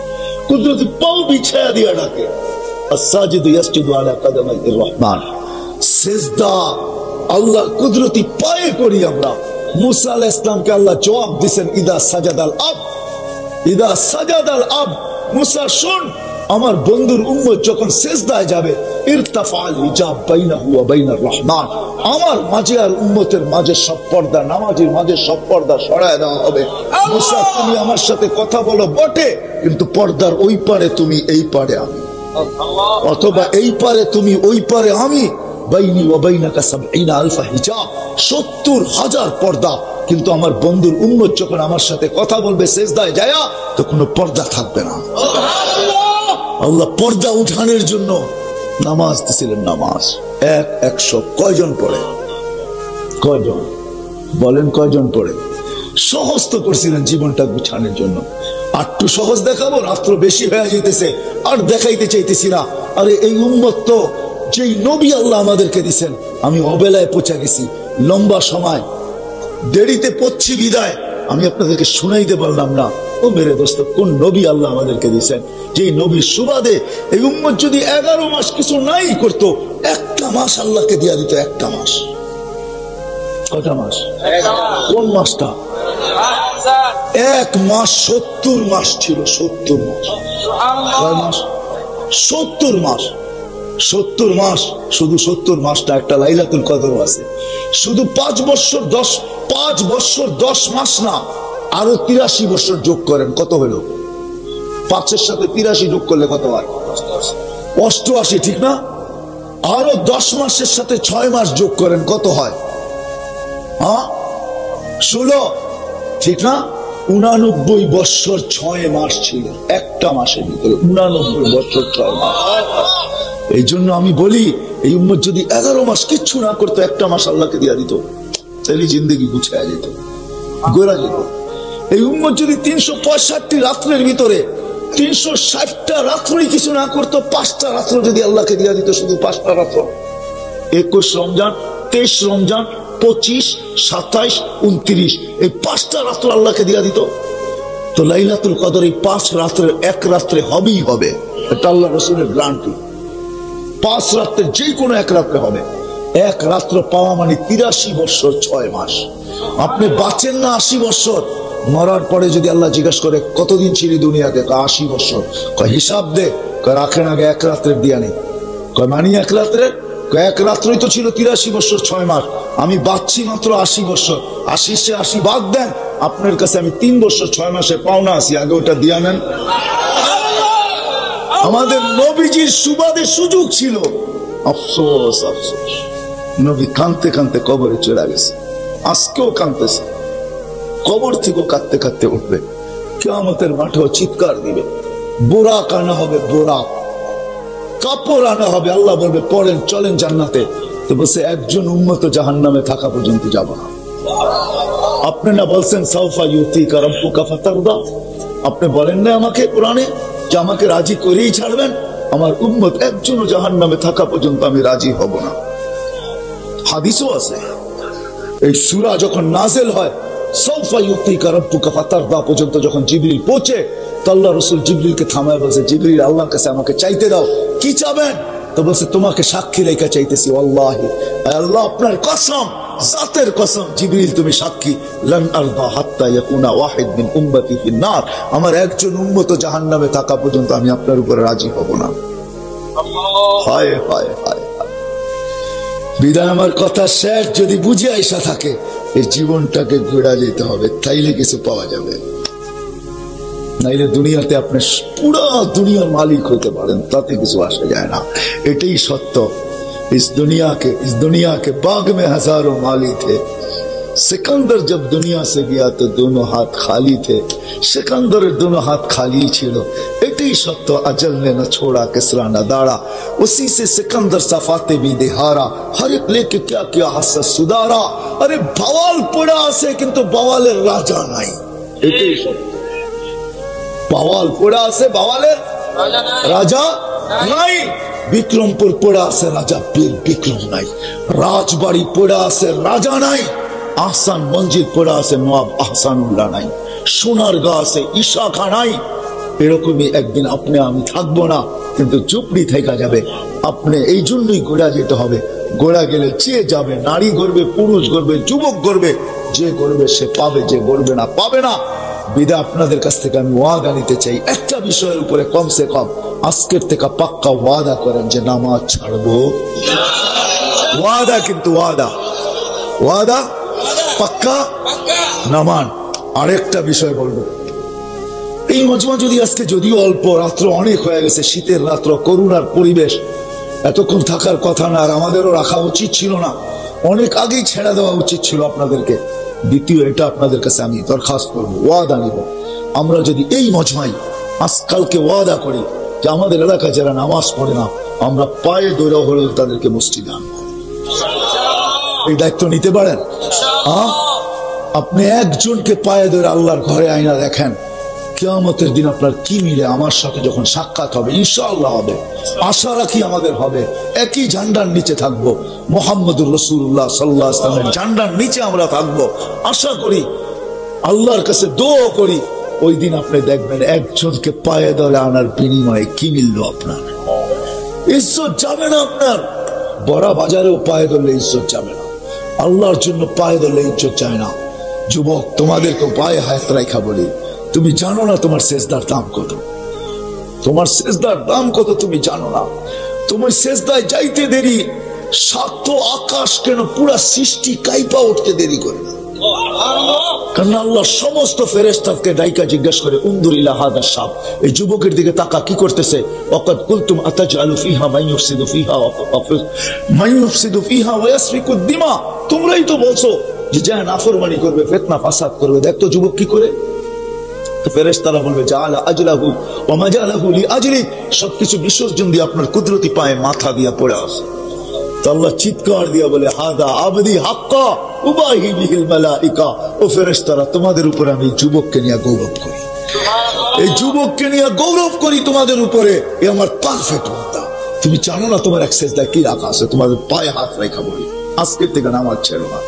[SPEAKER 1] কুদরতি পাও বিছায়া দিয়া ডাকে। আস-সাজিদু ইয়াসজুদু আলা কাদামাইর রহমান। সিজদা আল্লাহ কুদরতি পায়ে করি আমরা। মুসা আলাইহিস সালামকে আল্লাহ জবাব দিবেন, ইদা সাজাদাল আব, ইদা সাজাদাল আব, মুসা শুন, আমার বন্ধুর উম্মত যখন সিজদায় যাবে, ইরতাফাল হিজাব বাইনাহু ওয়া বাইনার রহমান, আমার মাঝে আর উম্মতের মাঝে সব পর্দা, নামাজের মাঝে সব পর্দা সরায় দেওয়া হবে। মুসা তুমি আমার সাথে কথা বলো বটে, কিন্তু পর্দার ওই পারে তুমি, এই পারে আমি, অথবা এই পারে তুমি, ওই পারে আমি। বাইনি ওয়া বাইনাকা ৭০,০০০ হিজাব, ৭০,০০০ পর্দা। কিন্তু আমার বন্ধুর উম্মত যখন আমার সাথে কথা বলবে সিজদায় যায়া, তো কোনো পর্দা থাকবে না। আল্লাহ পর্দা উঠানোর জন্য নামাজ দিছিলেন। নামাজ ১০০ কয়জন পড়ে? কয়জন বলেন, কয়জন পড়ে? সহজ তো করছিলেন জীবনটা গুছানোর জন্য। আটটু সহজ দেখাবো, রাত্র বেশি হয়ে যেতেছে, আর দেখাইতে চাইতেছি না। আরে এই উম্মত তো যেই নবী আল্লাহ আমাদেরকে দিছেন, আমি অবেলায় পৌঁছে গেছি, লম্বা সময় দেরিতে পড়ছি বিদায় আমি আপনাদেরকে শুনাইতে পারলাম না। ও মেরে দোস্ত, কোন নবী আল্লাহ আমাদেরকে দিয়েছেন, যে নবীর সুবাদে এই উম্মত যদি 11 মাস কিছু নাই করতো, একটা মাস আল্লাহকে দিয়া দিত। একটা মাস, কটা মাস? কোন মাসটা? এক মাস 70 মাস ছিল। 70 মাস, 70 মাস, 70 মাস। শুধু 70 মাসটা একটা লাইলাতুল কদর আছে। শুধু 5 বছর 10 মাস না, আরো 83 বছর যোগ করেন, কত হলো? 5-এর সাথে 83 যোগ করলে কত হয়? 88, ঠিক না? আরো 10 মাসের সাথে 6 মাস যোগ করেন, কত হয়? 16, ঠিক না? 89 বছর 6 মাস ছিল একটা মাসের ভিতরে। 89 বছর 6 মাস। এই জন্য আমি বলি, এই উম্মত যদি 11 মাস কিচ্ছু না করতো, একটা মাস আল্লাহকে দিয়া দিত, তাহলে জিন্দগি গুছায়া যেত, গোরা যেত। এই উম্মত যদি 365 রাত্রের ভিতরে 360টা রাত্রই কিছু না করতো, 5টা রাত্র যদি আল্লাহকে দিয়া দিত, শুধু 5টা রাত্র, 21 রমজান, 23 রমজান, 25, 27, 29, এই 5টা রাত্র আল্লাহকে দিয়া দিত, তো লাইলাতুল কদর এই 5 রাত্রের এক রাত্রে হবেই হবে। এটা আল্লাহ রাসূলের গ্যারান্টি। 5 রাত্রের যে কোনো এক রাত্রে হবে। এক রাত্র পাওয়া মানে 83 বছর 6 মাস। আপনি বাঁচেন না 80 বছর, মরার পরে যদি আল্লাহ জিজ্ঞাসা করে কতদিন ছিলি দুনিয়াতে, 80 বছর। কয় হিসাব দে, কয় রাখেন আগে এক রাত্রের দিয়া নেই। কয় মানি এক রাত্রে? এক রাত্রই তো ছিল 83 বছর 6 মাস। আমি বাঁচছি মাত্র 80 বছর। 80 বাদ দেন, আপনার কাছে আমি 3 বছর 6 মাসে পাওনা আছি, আগে ওটা দিয়া নেন। আমাদের নবীজির সুবাদে সুযোগ ছিল। আফসোস, আফসোস, নবী কাঁদতে কাঁদতে কবরে চলে গেছে। আজকেও কাঁদতেছে, কবর থেকে কাঁদতে কাঁদতে উঠবে, কিয়ামতের মাঠেও চিৎকার দিবে। বোরাক আনা হবে, বোরাক কাপড় আনা হবে। আল্লাহ বলবে পড়েন, চলেন জান্নাতে। তো বলছে একজন উম্মত জাহান্নামে থাকা পর্যন্ত যাব না। আপনি না বলছেন সাউফা ইউতিকা রাব্বুকা ফাতারদা, আপনি বলেন না আমাকে কোরআনে যে আমাকে রাজি করেই ছাড়বেন? আমার উম্মত একজনও জাহান্নামে থাকা পর্যন্ত আমি রাজি হব না। হাদিসও আছে। এই সূরা যখন নাযিল হয় সাউফা ইউতিকা রাব্বুকা ফাতারদা পর্যন্ত যখন জিবরিল পৌঁছে, তো আল্লাহ রাসূল জিবরিলকে থামায় বলছে, জিবরিল আল্লাহর কাছে আমাকে চাইতে দাও, কি চাবেন? তো বলছে তোমাকে সাক্ষী রেখে চাইতেছি, আল্লাহি আল্লাহ আপনার কসম, জাতের কসম জিবরিল তুমি সাক্ষী, লান আরদা হাত্তা ইয়াকুনা ওয়াহিদ মিন উম্মতি ফিন-নার, আমার একজন উম্মত জাহান্নামে থাকা পর্যন্ত আমি আপনার উপরে রাজি হব না। হায় হায় হায়। বিদায় আমার কথা শেষ। যদি বুঝে আইসা থাকে এই জীবনটাকে ঘোরা যেতে হবে, তাইলে কিছু পাওয়া যাবে। নাইলে দুনিয়াতে আপনি পুরো দুনিয়ার মালিক হতে পারেন, তাতে কিছু আসা যায় না। এটাই সত্য। इस दुनिया के बाग में हजारों माली थे। सिकंदर जब दुनिया से गया तो दोनों हाथ खाली थे। सिकंदर दोनों हाथ खाली छिड़ो, एटी सत्य अजल ने न छोड़ा किसरा न दाड़ा, उसी से सिकंदर सफाते भी दिहारा, हर एक लेके क्या क्या हसत सुधारा। अरे बवाल पड़ा से किंतु बवाले राजा नहीं, एटी सत्य बवाल पड़ा से बवाले राजा नहीं। বিক্রমপুর পড়ে আছে রাজা বীর বিক্রম নাই, রাজবাড়ি পড়ে আছে রাজা নাই, আহসান মঞ্জিল পড়ে আছে নবাব আহসানুল্লাহ নাই, সোনার গা আছে ঈশা খান নাই। এরকমই একদিন আপনি আমি থাকবো না, কিন্তু চুপড়ি থেকে যাবে। আপনি এই জন্যই গোড়া যেতে হবে। গোড়া গেলে চেয়ে যাবে, নারী গড়বে, পুরুষ গড়বে, যুবক গড়বে। যে গড়বে সে পাবে, যে গড়বে না পাবে না। বিদায় আপনাদের কাছ থেকে আমি ওয়াদা নিতে চাই, একটা বিষয়ের উপরে কমসে কম আজকের থেকে পাক্কা ওয়াদা করেন যে নামাজ ছাড়বো। ওয়াদা, কিন্তু ওয়াদা ওয়াদা পাক্কা নামান। আরেকটা বিষয় বলবো, এই মজমা যদি আজকে যদিও অল্প, রাত্র অনেক হয়ে গেছে, শীতের রাত্র, করুণার পরিবেশ, এতক্ষণ থাকার কথা না, আর আমাদেরও রাখা উচিত ছিল না, অনেক আগেই ছেড়ে দেওয়া উচিত ছিল আপনাদেরকে। দ্বিতীয়, এটা আপনাদের কাছে আমি দরখাস্ত করবো, ওয়াদা নিব, আমরা যদি এই মজমাই আজকালকে ওয়াদা করি যে আমাদের এলাকায় যারা নামাজ পড়ে না, আমরা পায়ে দৌড়া হলেও তাদেরকে মসজিদে আনবো। এই দায়িত্ব নিতে পারেন? আপনি একজনকে পায়ে ধরে আল্লাহর ঘরে আইনা দেখেন, কিয়ামতের দিন আপনার কি মিলে আমার সাথে যখন সাক্ষাৎ হবে, ইনশাআল্লাহ হবে, আশা রাখি আমাদের হবে, একই ঝান্ডার নিচে থাকবো, মুহাম্মদুর রাসূলুল্লাহ সাল্লাল্লাহু আলাইহি ওয়াসাল্লামের ঝান্ডার নিচে আমরা থাকবো। আশা করি, আল্লাহর কাছে দোয়া করি, ওই দিন আপনি দেখবেন একজনকে পায়ে ধরে আনার বিনিময়ে কি মিললো আপনার। ইজ্জত যাবে না আপনার, বড় বাজারেও পায়ে ধরলে ইজ্জত যাবে না, আল্লাহর জন্য পায়ে ধরলে ইজ্জত যায় না। যুবক, তোমাদেরকে পায়ে হাত রাখা বলি, তুমি জানো না তোমার সেজদার দাম কত, তোমার সেজদার দাম কত তুমি জানো না। তোমার সেজদায় যাইতে দেরি, সাত আকাশ কেন পুরা সৃষ্টি কাইপা উঠতে দেরি করে না, কারণ আল্লাহ সমস্ত ফেরেশতাকে ডাইকা জিজ্ঞাসা করে, উনদুর ইলা হাদা শাব, এই যুবকের দিকে তাকা, কি করতেছে? ওয়াকাদ কুলতুম আতাজআলু ফিহা মান ইউফসিদু ফিহা ওয়া ইয়াসফিকুদ দিমা, তোমরাই তো বলছো যে যা নাফরমানি করবে, ফিতনা ফাসাদ করবে, দেখতো যুবক কি করে। তো ফেরেশতারা বলবে, জাআলা আজলাহু ওয়া মাজালাহু লিআজলি, সবকিছু বিসর্জন দিয়ে আপনার কুদরতি পায়ে মাথা দিয়া পড়ে আছে। তো আল্লাহ চিৎকার দিয়া বলে, হাদা আবদি হাক্কা উবাহি বিহিল মালাইকা, ও ফেরেশতারা, তোমাদের উপরে আমি যুবককে নিয়ে গৌরব করি, এই যুবককে নিয়ে গৌরব করি তোমাদের উপরে, এ আমার পারফেক্ট বান্দা। তুমি জানো না তোমার এক সেজদায় কি রাখা আছে, তোমাদের পায়ে হাত রেখা বলি, আজকের থেকে নামাজ ছেড়ো না।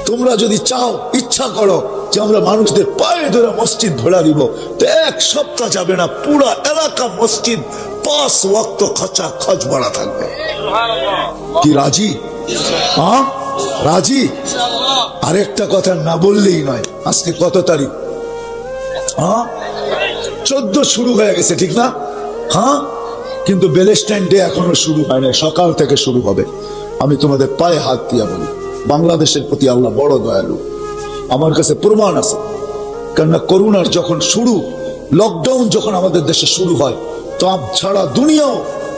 [SPEAKER 1] তোমরা যদি চাও, ইচ্ছা করো যে আমরা মানুষদের পায়ে ধরে মসজিদ ভরা দিব, তো এক সপ্তাহ যাবে না, পুরা এলাকা মসজিদ 5 ওয়াক্ত খচা খচ ভরা থাকবে। কি রাজি? রাজি? আরেকটা কথা না বললেই নয়, আজকে কত তারিখ? 14 শুরু হয়ে গেছে, ঠিক না? কিন্তু ব্যালেন্টাইন ডে এখনো শুরু হয় না, সকাল থেকে শুরু হবে। আমি তোমাদের পায়ে হাত দিয়া বলি, বাংলাদেশের প্রতি আল্লাহ বড় দয়ালু, আমার কাছে প্রমাণ আছে। কেননা করোনার যখন শুরু, লকডাউন যখন আমাদের দেশে শুরু হয়, তো ছাড়া দুনিয়াও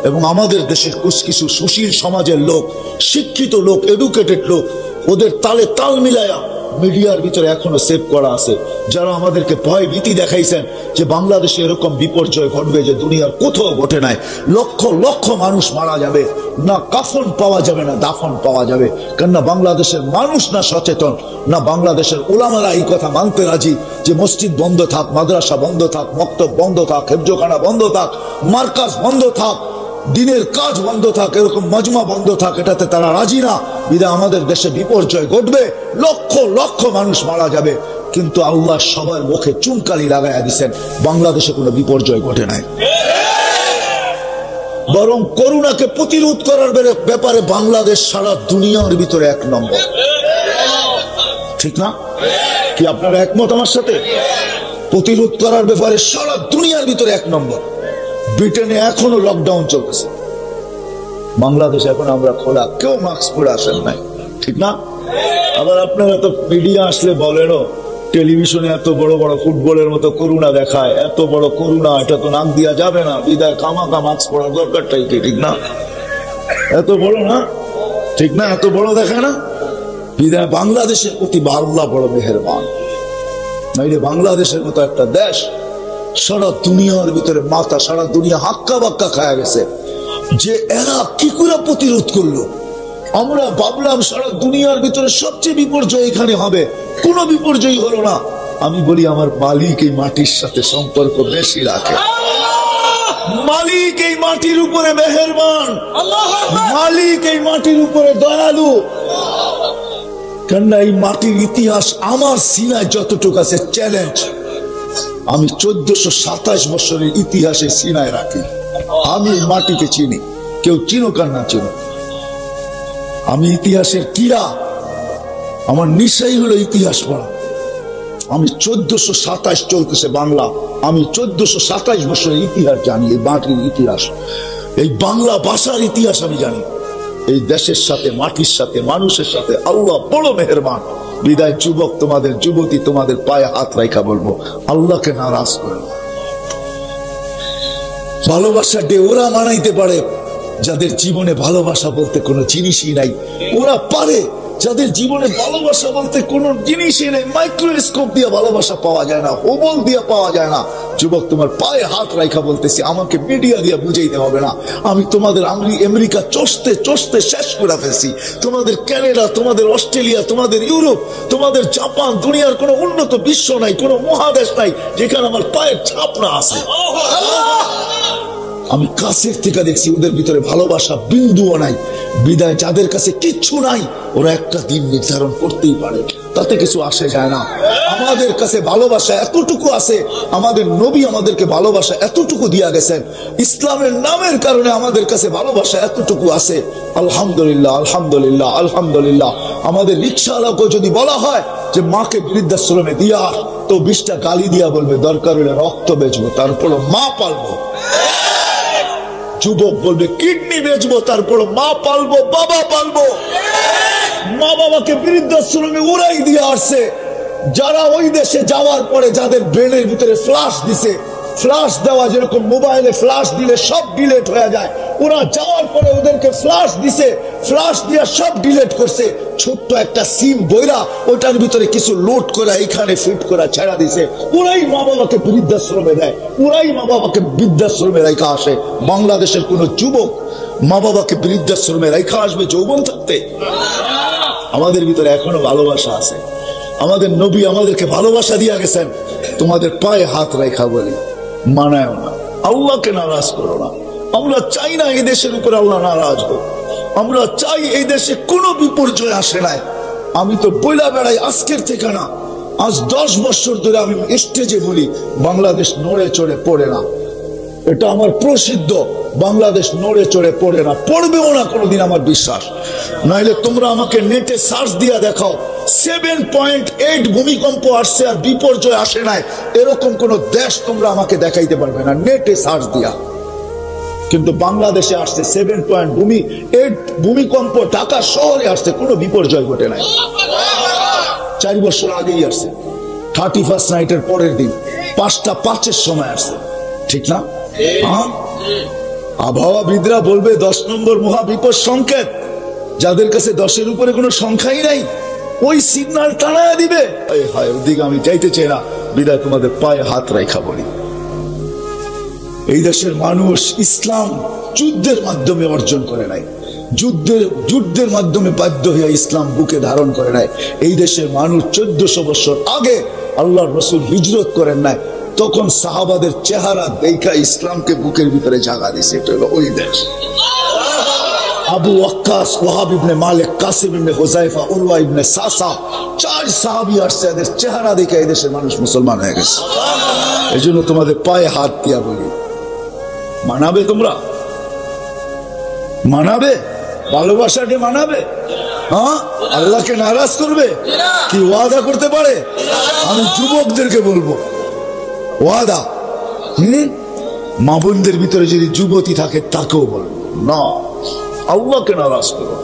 [SPEAKER 1] এবং আমাদের দেশের কিছু সুশীল সমাজের লোক, শিক্ষিত লোক, এডুকেটেড লোক, ওদের তালে তাল মিলায়া মিডিয়ার ভিতরে এখনো সেভ করা আছে, যারা আমাদেরকে ভয় ভীতি দেখাইছেন যে বাংলাদেশে এরকম বিপর্যয় ঘটবে যে দুনিয়ার কোথাও ঘটে নাই, লক্ষ লক্ষ মানুষ মারা যাবে, না কাফন পাওয়া যাবে না দাফন পাওয়া যাবে। কেননা বাংলাদেশের মানুষ না সচেতন, না বাংলাদেশের উলামারা এই কথা মানতে রাজি যে মসজিদ বন্ধ থাক, মাদ্রাসা বন্ধ থাক, মক্তব বন্ধ থাক, হেফজখানা বন্ধ থাক, মার্কাজ বন্ধ থাক, দিনের কাজ বন্ধ থাক, এরকম মজমা বন্ধ থাক, এটাতে তারা রাজি না। বিধায় আমাদের দেশে বিপর্যয় ঘটবে, লক্ষ লক্ষ মানুষ মারা যাবে। কিন্তু আল্লাহ সবার মুখে চুনকালি লাগাইয়া দিচ্ছেন, বাংলাদেশে কোনো বিপর্যয় ঘটে নাই। বরং করোনাকে প্রতিরোধ করার ব্যাপারে বাংলাদেশ সারা দুনিয়ার ভিতরে 1 নম্বর। ঠিক না? কি আপনারা একমত আমার সাথে? প্রতিরোধ করার ব্যাপারে সারা দুনিয়ার ভিতরে 1 নম্বর। ব্রিটেনে এখনো লকডাউন চলতেছে, বাংলাদেশে এখন আমরা খোলা, কেউ মাস্ক পরে আসেন নাই। ঠিক না? আবার আপনারা তো মিডিয়া আসলে বলেনও, টেলিভিশনে এত বড় বড় ফুটবলের মতো করোনা দেখায়, এত বড় করোনা, এটা তো নাক দিয়া যাবে না, বিদায় কামাকা মাস্ক পরার দরকারটাই কি? ঠিক না? এত বড় না, ঠিক না? এত বড় দেখায় না, বিদায় বাংলাদেশের প্রতি আল্লাহ বড় মেহেরবান। নাইলে বাংলাদেশের মতো একটা দেশ সারা দুনিয়ার ভিতরে মাথা, সারা দুনিয়া হাক্কা বাক্কা খায়া গেছে যে এরা কি করে প্রতিরোধ করলো। আমরা ভাবলাম সারা দুনিয়ার ভিতরে সবচেয়ে বিপর্যয় এখানে হবে, কোনো বিপর্যয় হলো না। আমি বলি আমার মালিক এই মাটির সাথে সম্পর্ক বেশি রাখে, মালিক এই মাটির উপরে মেহেরবান, মালিক এই মাটির উপরে দয়ালু। কেননা এই মাটির ইতিহাস আমার সিনায় যতটুকু আছে চ্যালেঞ্জ, আমি 1427 বছরের ইতিহাসে সিনায় রাখি। আমি এই মাটিকে চিনি, কেউ চিনুক আর না চিনুক, আমি ইতিহাসের কিরা, আমার নিশাই হলো ইতিহাস পড়া। আমি 1427 চলতেছে বাংলা, আমি 1427 বছরের ইতিহাস জানি, এই মাটির ইতিহাস, এই বাংলা ভাষার ইতিহাস আমি জানি। এই দেশের সাথে, মাটির সাথে, মানুষের সাথে আল্লাহ বড় মেহেরবান। বিদায় যুবক, তোমাদের যুবতী, তোমাদের পায়ে হাত রাখা বলবো, আল্লাহকে নারাজ করে না। ভালোবাসা ডে ওরা মানাইতে পারে যাদের জীবনে ভালোবাসা বলতে কোনো জিনিসই নাই, ওরা পারে যাদের জীবনে ভালোবাসা বলতে কোনো জিনিসই নেই। মাইক্রোস্কোপ দিয়ে ভালোবাসা পাওয়া যায় না, ওবল দিয়ে পাওয়া যায় না। যুবক, তোমার পায়ে হাত রাখা বলতেছি, আমাকে মিডিয়া দিয়ে বুঝাইতে হবে না। আমি তোমাদের আমেরিকা চষতে চষতে শেষ করে ফেলছি, তোমাদের কানাডা, তোমাদের অস্ট্রেলিয়া, তোমাদের ইউরোপ, তোমাদের জাপান, দুনিয়ার কোনো উন্নত বিশ্ব নাই, কোনো মহাদেশ নাই যেখানে আমার পায়ের ছাপ না আছে। আমি কাছের থেকে দেখছি ওদের ভিতরে ভালোবাসা বিন্দুও নাই। বিদায় যাদের কাছে কিচ্ছু নাই, ওরা একটা দিন নির্ধারণ করতেই পারে, তাতে কিছু আসে যায় না। আমাদের কাছে ভালোবাসা এতটুকু আছে, আমাদের নবী আমাদেরকে ভালোবাসা এতটুকু দিয়া গেছেন, ইসলামের নামের কারণে আমাদের কাছে ভালোবাসা এতটুকু আছে। আলহামদুলিল্লাহ, আলহামদুলিল্লাহ, আলহামদুলিল্লাহ। আমাদের রিক্সাওয়ালাকে যদি বলা হয় যে মাকে বৃদ্ধাশ্রমে দিয়া, তো 20টা গালি দিয়া বলবে দরকার হলে রক্ত বেচবো, তারপর মা পালবো। যুবক বলবে কিডনি বেচবো, তারপর মা পালবো, বাবা পালবো। মা বাবাকে বৃদ্ধাশ্রমে উড়াই দিয়ে আসছে। যারা ওই দেশে যাওয়ার পরে যাদের ব্রেনের ভিতরে ফ্লাশ দিছে, ফ্লাশ দেওয়া যেরকম মোবাইলে ফ্লাশ দিলে সব ডিলেট হয়ে যায়, ওরা যাওয়ার পরে ওদেরকে ফ্লাশ দিছে, ফ্লাশ দিয়ে সব ডিলেট করছে। ছোট্ট একটা সিম বইরা ওটার ভিতরে কিছু লোড করে এখানে ফিট করা ছেড়া দিছে। ওরাই মা বাবাকে বৃদ্ধাশ্রমে দেয়, ওরাই মা বাবাকে বৃদ্ধাশ্রমে রেখা আসে। বাংলাদেশের কোন যুবক মা বাবাকে বৃদ্ধাশ্রমে রেখা আসবে যৌবন থাকতে? আমাদের ভিতরে এখনো ভালোবাসা আছে। আমাদের নবী আমাদেরকে ভালোবাসা দিয়া গেছেন। তোমাদের পায়ে হাত রেখা বলি, মানায় না, আল্লাহকে নারাজ করো না। আমরা চাই না এই দেশের উপরে আল্লাহ নারাজ হোক, আমরা চাই এই দেশে কোনো বিপর্যয় আসে নাই। আমি তো বইলা বেড়াই আজকের থেকে না, আজ 10 বছর ধরে আমি স্টেজে বলি বাংলাদেশ নড়ে চড়ে পড়ে না। এটা আমার প্রসিদ্ধ, বাংলাদেশ নড়ে চড়ে পড়ে না, পড়বেও না কোনোদিন, আমার বিশ্বাস। নাইলে তোমরা আমাকে নেটে সার্চ দিয়া দেখাও 7.8 ভূমিকম্প আসছে আর বিপর্যয় আসে নাই, এরকম কোন দেশ তোমরা আমাকে দেখাইতে পারবে না নেটে সার্চ দিয়া। কিন্তু বাংলাদেশে আসছে 7.8 ভূমিকম্প, ঢাকা শহরে আসছে, কোনো বিপর্যয় ঘটে নাই। 4 বছর আগেই আসছে, 31st নাইটের পরের দিন 5টা 5-এর সময় আসছে, ঠিক না? আবহাওয়াবিদরা বলবে 10 নম্বর মহাবিপদ সংকেত। যাদের কাছে 10-এর উপরে কোনো সংখ্যাই নাই, ওই সিগন্যাল টানায় দিবে। হায় ওদিকে আমি যাইতে চাই না, বিদায় তোমাদের পায়ে হাত রেখা বলি, এই দেশের মানুষ ইসলাম যুদ্ধের মাধ্যমে অর্জন করে নাই, যুদ্ধের মাধ্যমে বাধ্য হইয়া ইসলাম বুকে ধারণ করে নাই। এই দেশের মানুষ 1400 বছর আগে আল্লাহর রাসূল হিজরত করেন নাই, তখন সাহাবাদের চেহারা দেখা ইসলামকে বুকের ভিতরে জাগা দিয়েছে। এটা হলো ওই দেশ। আবু ওয়াক্কাস, ওয়াহাব ইবনে মালিক, কাসিম ইবনে হুযায়ফা, উরওয়া ইবনে সাসা, 4 সাহাবী আসছে, এদের চেহারা দেখে এই দেশের মানুষ মুসলমান হয়ে গেছে। এই জন্য তোমাদের পায়ে হাত দিয়া বলি, মানাবে? তোমরা মানাবে? ভালোবাসাকে মানাবে? হ্যাঁ, আল্লাহকে নারাজ করবে? কি ওয়াদা করতে পারে? আমি যুবকদেরকে বলবো ওয়াদা, মা বোনদের ভিতরে যদি যুবতী থাকে তাকেও বলবো না, আল্লাহকে নারাজ করো।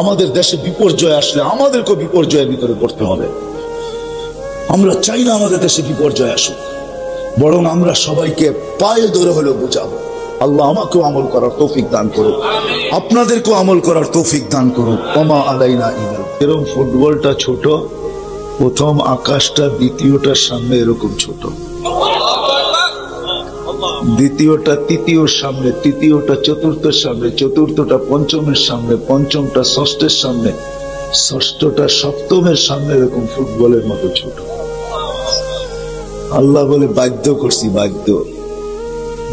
[SPEAKER 1] আমাদের দেশে বিপর্যয় আসলে আমাদেরকে বিপর্যয়ের ভিতরে পড়তে হবে। আমরা চাই না আমাদের দেশে বিপর্যয় আসুক, বরং আমরা সবাইকে পায়ে ধরে হলেও বুঝাবো। আল্লাহ আমাকেও আমল করার তৌফিক দান করুক, আপনাদেরকেও আমল করার তৌফিক দান করুক। ওমা আলাইনা ইল্লাল। এরকম ফুটবলটা ছোট, প্রথম আকাশটা দ্বিতীয়টার সামনে এরকম ছোট, দ্বিতীয়টা তৃতীয়র সামনে, তৃতীয়টা চতুর্থের সামনে, চতুর্থটা পঞ্চমের সামনে, পঞ্চমটা ষষ্ঠের সামনে, ষষ্ঠটা সপ্তমের সামনে, এরকম ফুটবলের মতো ছোট। আল্লাহ বলে বাধ্য করছি, বাধ্য।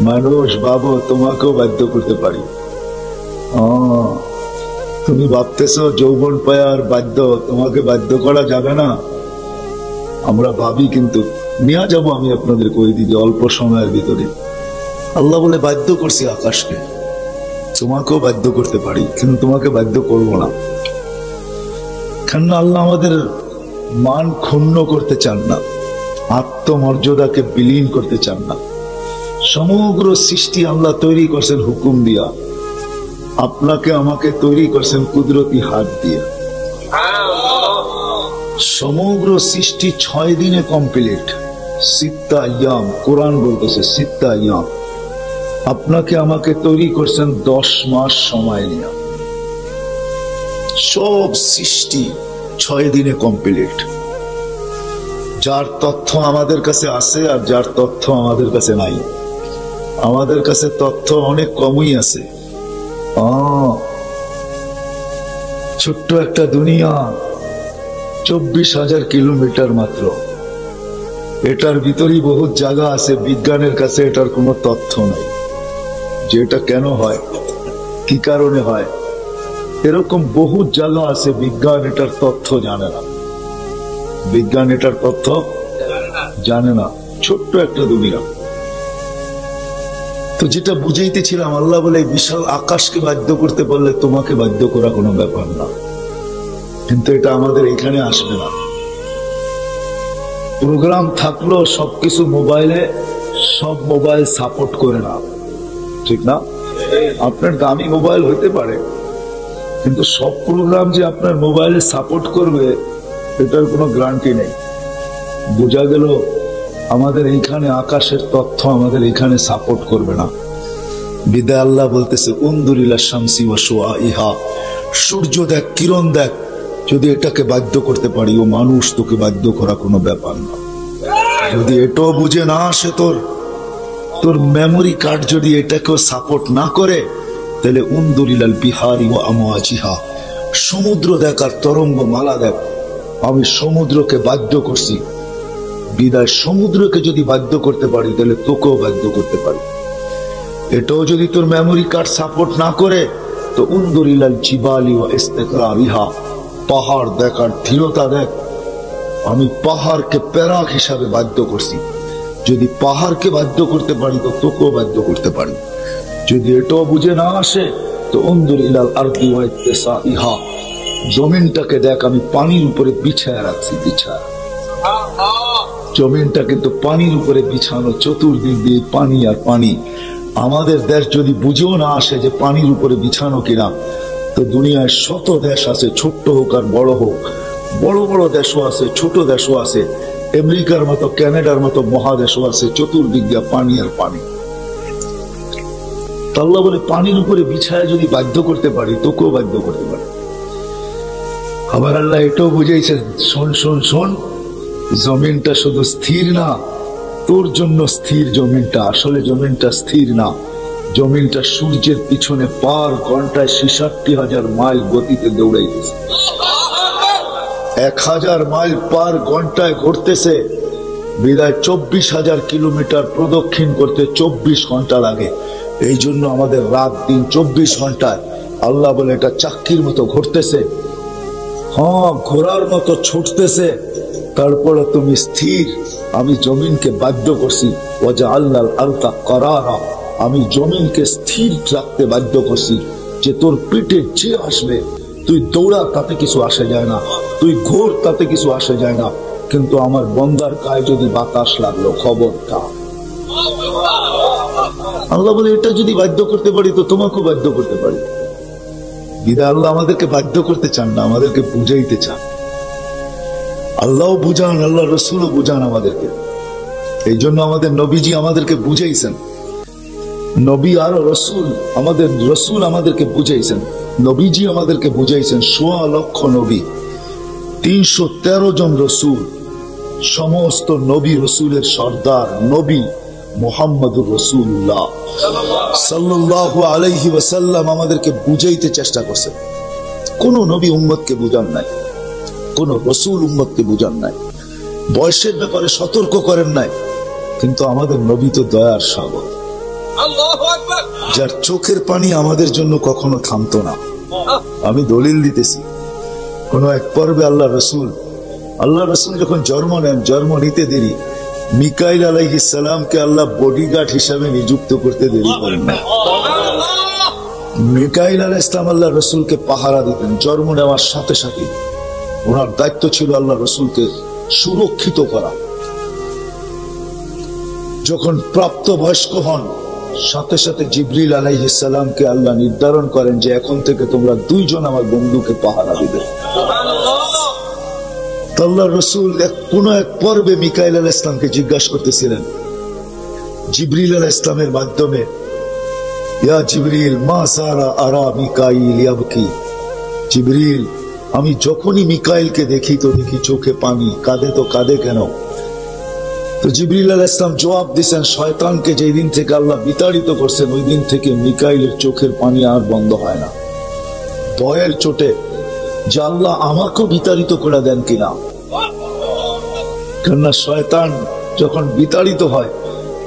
[SPEAKER 1] মানুষ ভাবো তোমাকেও বাধ্য করতে পারি। তুমি ভাবতেছো যৌবন পায় আর বাধ্য, তোমাকে বাধ্য করা যাবে না। আমরা ভাবি, কিন্তু নিয়ে যাবো আমি আপনাদের কই দিদি অল্প সময়ের ভিতরে। আল্লাহ বলে বাধ্য করছি আকাশকে, তোমাকেও বাধ্য করতে পারি, কিন্তু তোমাকে বাধ্য করবো না। কেননা আল্লাহ আমাদের মান ক্ষুণ্ণ করতে চান না, আত্মমর্যাদাকে বিলীন করতে চান না। সমগ্র সৃষ্টি আল্লাহ তৈরি করছেন হুকুম দিয়া, আপনাকে আমাকে তৈরি করছেন কুদরতি হাত দিয়া। সমগ্র সৃষ্টি 6 দিনে কমপ্লিট, সিত্তা আইয়াম, কোরআন বলতেছে সিত্তা আইয়াম। আপনাকে আমাকে তৈরি করছেন 10 মাস সময় নিয়ে। সব সৃষ্টি 6 দিনে কমপ্লিট। যার তথ্য আমাদের কাছে আছে আর যার তথ্য আমাদের কাছে নাই। আমাদের কাছে তথ্য অনেক কমই আছে। ছোট্ট একটা দুনিয়া, 24,000 কিলোমিটার মাত্র। এটার ভিতরেই বহুত জায়গা আছে, বিজ্ঞানের কাছে এটার কোনো তথ্য নাই যে এটা কেন হয়, কি কারণে হয়। এরকম বহুত জায়গা আছে, বিজ্ঞান এটার তথ্য জানে না, বিজ্ঞান এটার তথ্য জানে না। ছোট্ট একটা দুনিয়া। তো যেটা বুঝাইতেছিলাম, আল্লাহ বলে বিশাল আকাশকে বাধ্য করতে পারলে তোমাকে বাধ্য করা কোনো ব্যাপার না, কিন্তু এটা আমাদের এখানে আসবে না। প্রোগ্রাম থাকলো সবকিছু মোবাইলে, সব মোবাইল সাপোর্ট করে না, ঠিক না? আপনার দামি মোবাইল হইতে পারে, কিন্তু সব প্রোগ্রাম যে আপনার মোবাইলে সাপোর্ট করবে এটার কোনো গ্যারান্টি নেই। বোঝা গেল আমাদের এইখানে আকাশের তথ্য আমাদের এখানে সাপোর্ট করবে না। বিদায় আল্লাহ বলতেছে উনদুরিলা শামসি ওয়া শুআইহা, সূর্য দেখ, কিরণ দেখ, যদি এটাকে বাধ্য করতে পারি, ও মানুষ তোকে বাধ্য করা কোনো ব্যাপার না। যদি এটাও বুঝে না আসে, তোর মেমোরি কার্ড যদি এটাকেও সাপোর্ট না করে, তাহলে উনদুরিলাল বিহারি ওয়া আমওয়াজিহা, সমুদ্র দেখ আর তরঙ্গ মালা দেখ। আমি সমুদ্রকে বাধ্য করছি, বিদায় সমুদ্রকে যদি বাধ্য করতে পারি তাহলে তোকেও বাধ্য করতে পারি। এটাও যদি তোর মেমোরি কার্ড সাপোর্ট না করে, তো উনদুরিলাল জিবালি ওয়া ইস্তিকরারিহা, পাহাড় দেখার ধীরতা দেখ। আমি পাহাড়কে প্যারাক হিসাবে বাধ্য করছি, যদি পাহাড়কে বাধ্য করতে পারি তো তোকেও বাধ্য করতে পারি। যদি এটাও বুঝে না আসে, তো উনদুরিলাল আরদি ওয়া ইত্তিসাইহা, জমিনটাকে দেখ, আমি পানির উপরে বিছায়া রাখছি, বিছায়া। জমিনটা কিন্তু পানির উপরে বিছানো, চতুর্দিক দিয়ে পানি আর পানি। আমাদের দেশ যদি বুঝেও না আসে যে পানির উপরে বিছানো কিনা, তো দুনিয়ায় শত দেশ আছে, ছোট্ট হোক আর বড় হোক, বড় বড় দেশও আছে, ছোট দেশও আছে, আমেরিকার মতো কানাডার মতো মহাদেশও আছে, চতুর্দিক দিয়ে পানি আর পানি। আল্লাহ বলে পানির উপরে বিছায়া যদি বাধ্য করতে পারি, তোকেও বাধ্য করতে পারি। আবার আল্লাহ এটাও বুঝাইছেন, শোন শোন শোন, জমিনটা শুধু স্থির না, তোর জন্য স্থির জমিনটা। আসলে জমিনটা স্থির না, জমিনটা সূর্যের পিছনে পার ঘন্টায় 66,000 মাইল গতিতে দৌড়াইতেছে। 1000 মাইল পার ঘন্টায় ঘুরতেছে, বিদায় 24,000 কিলোমিটার প্রদক্ষিণ করতে 24 ঘন্টা লাগে। এই জন্য আমাদের রাত দিন 24 ঘন্টায়। আল্লাহ বলে এটা চাক্কির মতো ঘুরতেছে, হ্যাঁ ঘোড়ার মতো ছুটতেছে, তারপরে তুমি স্থির। আমি জমিনকে বাধ্য করছি, ওয়াজআলনাল আরদা কারারা, আমি জমিনকে স্থির রাখতে বাধ্য করছি, যে তোর পিঠে যে আসবে তুই দৌড়া তাতে কিছু আসে যায় না, তুই ঘোর তাতে কিছু আসে যায় না, কিন্তু আমার বন্দার গায়ে যদি বাতাস লাগলো খবরটা। আল্লাহ বলে এটা যদি বাধ্য করতে পারি তো তোমাকেও বাধ্য করতে পারি। বিদায় আল্লাহ আমাদেরকে বাধ্য করতে চান না, আমাদেরকে বুঝাইতে চান। আল্লাহও বুঝান, আল্লাহ রসুলও বুঝান আমাদেরকে। এই জন্য আমাদের নবীজি আমাদেরকে বুঝাইছেন, নবী আর রসুল, আমাদের রসুল আমাদেরকে বুঝাইছেন, নবীজি আমাদেরকে বুঝাইছেন। 1.25 লক্ষ নবী, 313 জন রসুল, সমস্ত নবী রসুলের সর্দার নবী মুহাম্মদুর রাসূলুল্লাহ সাল্লাল্লাহু আলাইহি ওয়াসাল্লাম আমাদেরকে বুঝাইতে চেষ্টা করছেন। কোন নবী উম্মতকে বুঝান নাই, কোন রসুল উম্মতকে বুঝান নাই, বয়সের ব্যাপারে সতর্ক করেন নাই, কিন্তু আমাদের নবী তো দয়ার সাগর, যার চোখের পানি আমাদের জন্য কখনো থামতো না। আমি দলিল দিতেছি, কোন এক পর্বে আল্লাহ রসুল যখন জন্ম নেন, জন্ম নিতে দেরি, মিকাইল আলাইহিস সালামকে আল্লাহ বডিগার্ড হিসাবে নিযুক্ত করতে দেরি করেন না। মিকাইল আলাইহিস সালাম আল্লাহ রসুলকে পাহারা দিতেন। জন্ম নেওয়ার সাথে সাথে ওনার দায়িত্ব ছিল আল্লাহ রসুলকে সুরক্ষিত করা। যখন প্রাপ্ত বয়স্ক হন, সাথে সাথে জিবরিল আলাইহিস সালামকে আল্লাহ নির্ধারণ করেন যে এখন থেকে তোমরা 2 জন আমার বন্ধুকে পাহারা দিবে। আল্লাহ রসুল কোন এক পর্বে মিকাইল আলাইহিস সালামকে জিজ্ঞাসা করতেছিলেন জিবরিল আলাইহিস সালামের মাধ্যমে, ইয়া জিবরিল মা সারা আরা মিকাইল ইয়াবকি, জিবরিল আমি যখনই মিকাইলকে দেখি তো দেখি চোখে পানি, কাঁদে তো কাঁদে কেন? তো জিবরিল আলাইহিস সালাম জবাব দিয়েছেন, শয়তানকে যেই দিন থেকে আল্লাহ বিতাড়িত করছেন ওই দিন থেকে মিকাইলের চোখের পানি আর বন্ধ হয় না। ভয়ের চোটে যে আল্লাহ আমাকেও বিতাড়িত করে দেন কিনা, কেননা শয়তান যখন বিতাড়িত হয়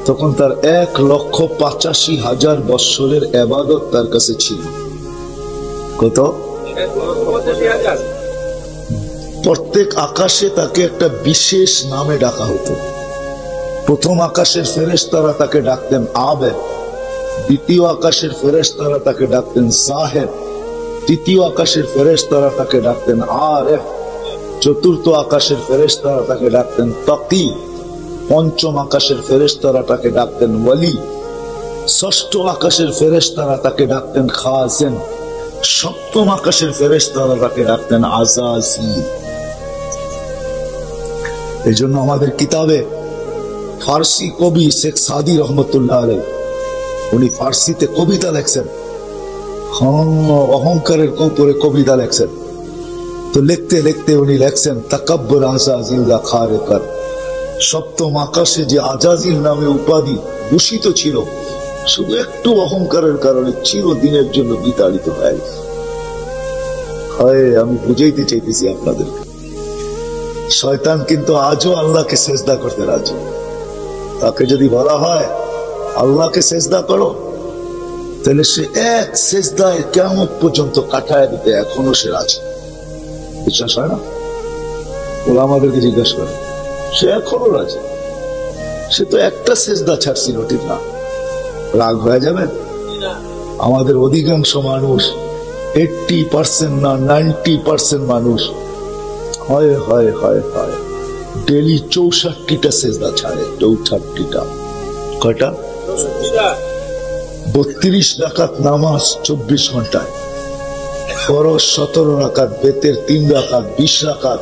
[SPEAKER 1] তখন তার 1,85,000 বৎসরের ইবাদত তার কাছে ছিল। কত? প্রত্যেক আকাশে তাকে একটা বিশেষ নামে ডাকা হতো। প্রথম আকাশের ফেরেশতারা তাকে ডাকতেন আবেদ, দ্বিতীয় আকাশের ফেরেশতারা তাকে ডাকতেন সাহেব, তৃতীয় আকাশের ফেরেশতারা তাকে ডাকতেন আরেফ, চতুর্থ আকাশের ফেরেশতারা তাকে ডাকতেন তাকি, পঞ্চম আকাশের ফেরেশতারা তাকে ডাকতেন ওয়ালি, ষষ্ঠ আকাশের ফেরেশতারা তাকে ডাকতেন খাজেন, সপ্তম আকাশের ফেরেশতারা তাকে ডাকতেন আজাজিল। এই জন্য আমাদের কিতাবে ফার্সি কবি শেখ সাদি রহমতুল্লাহ আলাইহি উনি ফার্সিতে কবিতা লেখছেন, অহংকারের উপরে কবিতা লেখছেন। তো লিখতে লিখতে উনি লেখছেন তাকাব্বুর আজাজিল রাখারে কর, সপ্তম আকাশে যে আজাজিল নামে উপাধি ভূষিত ছিল শুধু একটু অহংকারের কারণে চিরদিনের জন্য বিতাড়িত হয়ে গেছে। আমি বুঝাইতে চাইতেছি আপনাদেরকে, শয়তান কিন্তু আজও আল্লাহকে সেজদা করতে রাজি। তাকে যদি বলা হয় আল্লাহকে সেজদা করো, তাহলে সে এক সেজদায় কিয়ামত পর্যন্ত কাটায় দিতে এখনো সে রাজি। বিশ্বাস হয় না? ওরা আমাদেরকে জিজ্ঞাসা করে, সে এখনো রাজি। সে তো একটা সেজদা ছাড়ছিল, ঠিক না? রাগ হয়ে যাবেন? আমাদের অধিকাংশ মানুষ 80% না 90% মানুষ হয় হয় হয় হয় ডেলি 64টা সেজদা ছাড়ে। 64টা কয়টা? 32 রাকাত নামাজ 24 ঘন্টায়, ফরজ 17 রাকাত, বেতের 3 রাকাত, 20 রাকাত,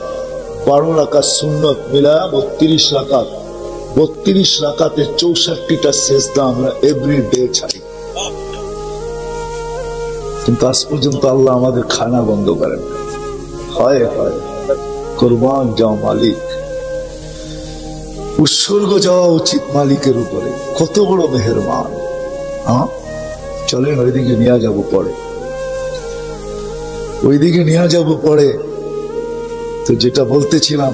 [SPEAKER 1] 12 রাকাত সুন্নত মিলা 32 রাকাত। 32 রাকাতের 64টা সেজদা আমরা এভরিডে ছাড়ি, কিন্তু আজ পর্যন্ত আল্লাহ আমাদের খানা বন্ধ করেন। হায় হায়, কুরবান যাও মালিক, উৎসর্গ যাওয়া উচিত মালিকের উপরে। কত বড় মেহেরবান। হ্যাঁ, চলেন ওইদিকে নিয়ে যাব পরে, ওইদিকে নিয়ে যাব পরে। তো যেটা বলতেছিলাম,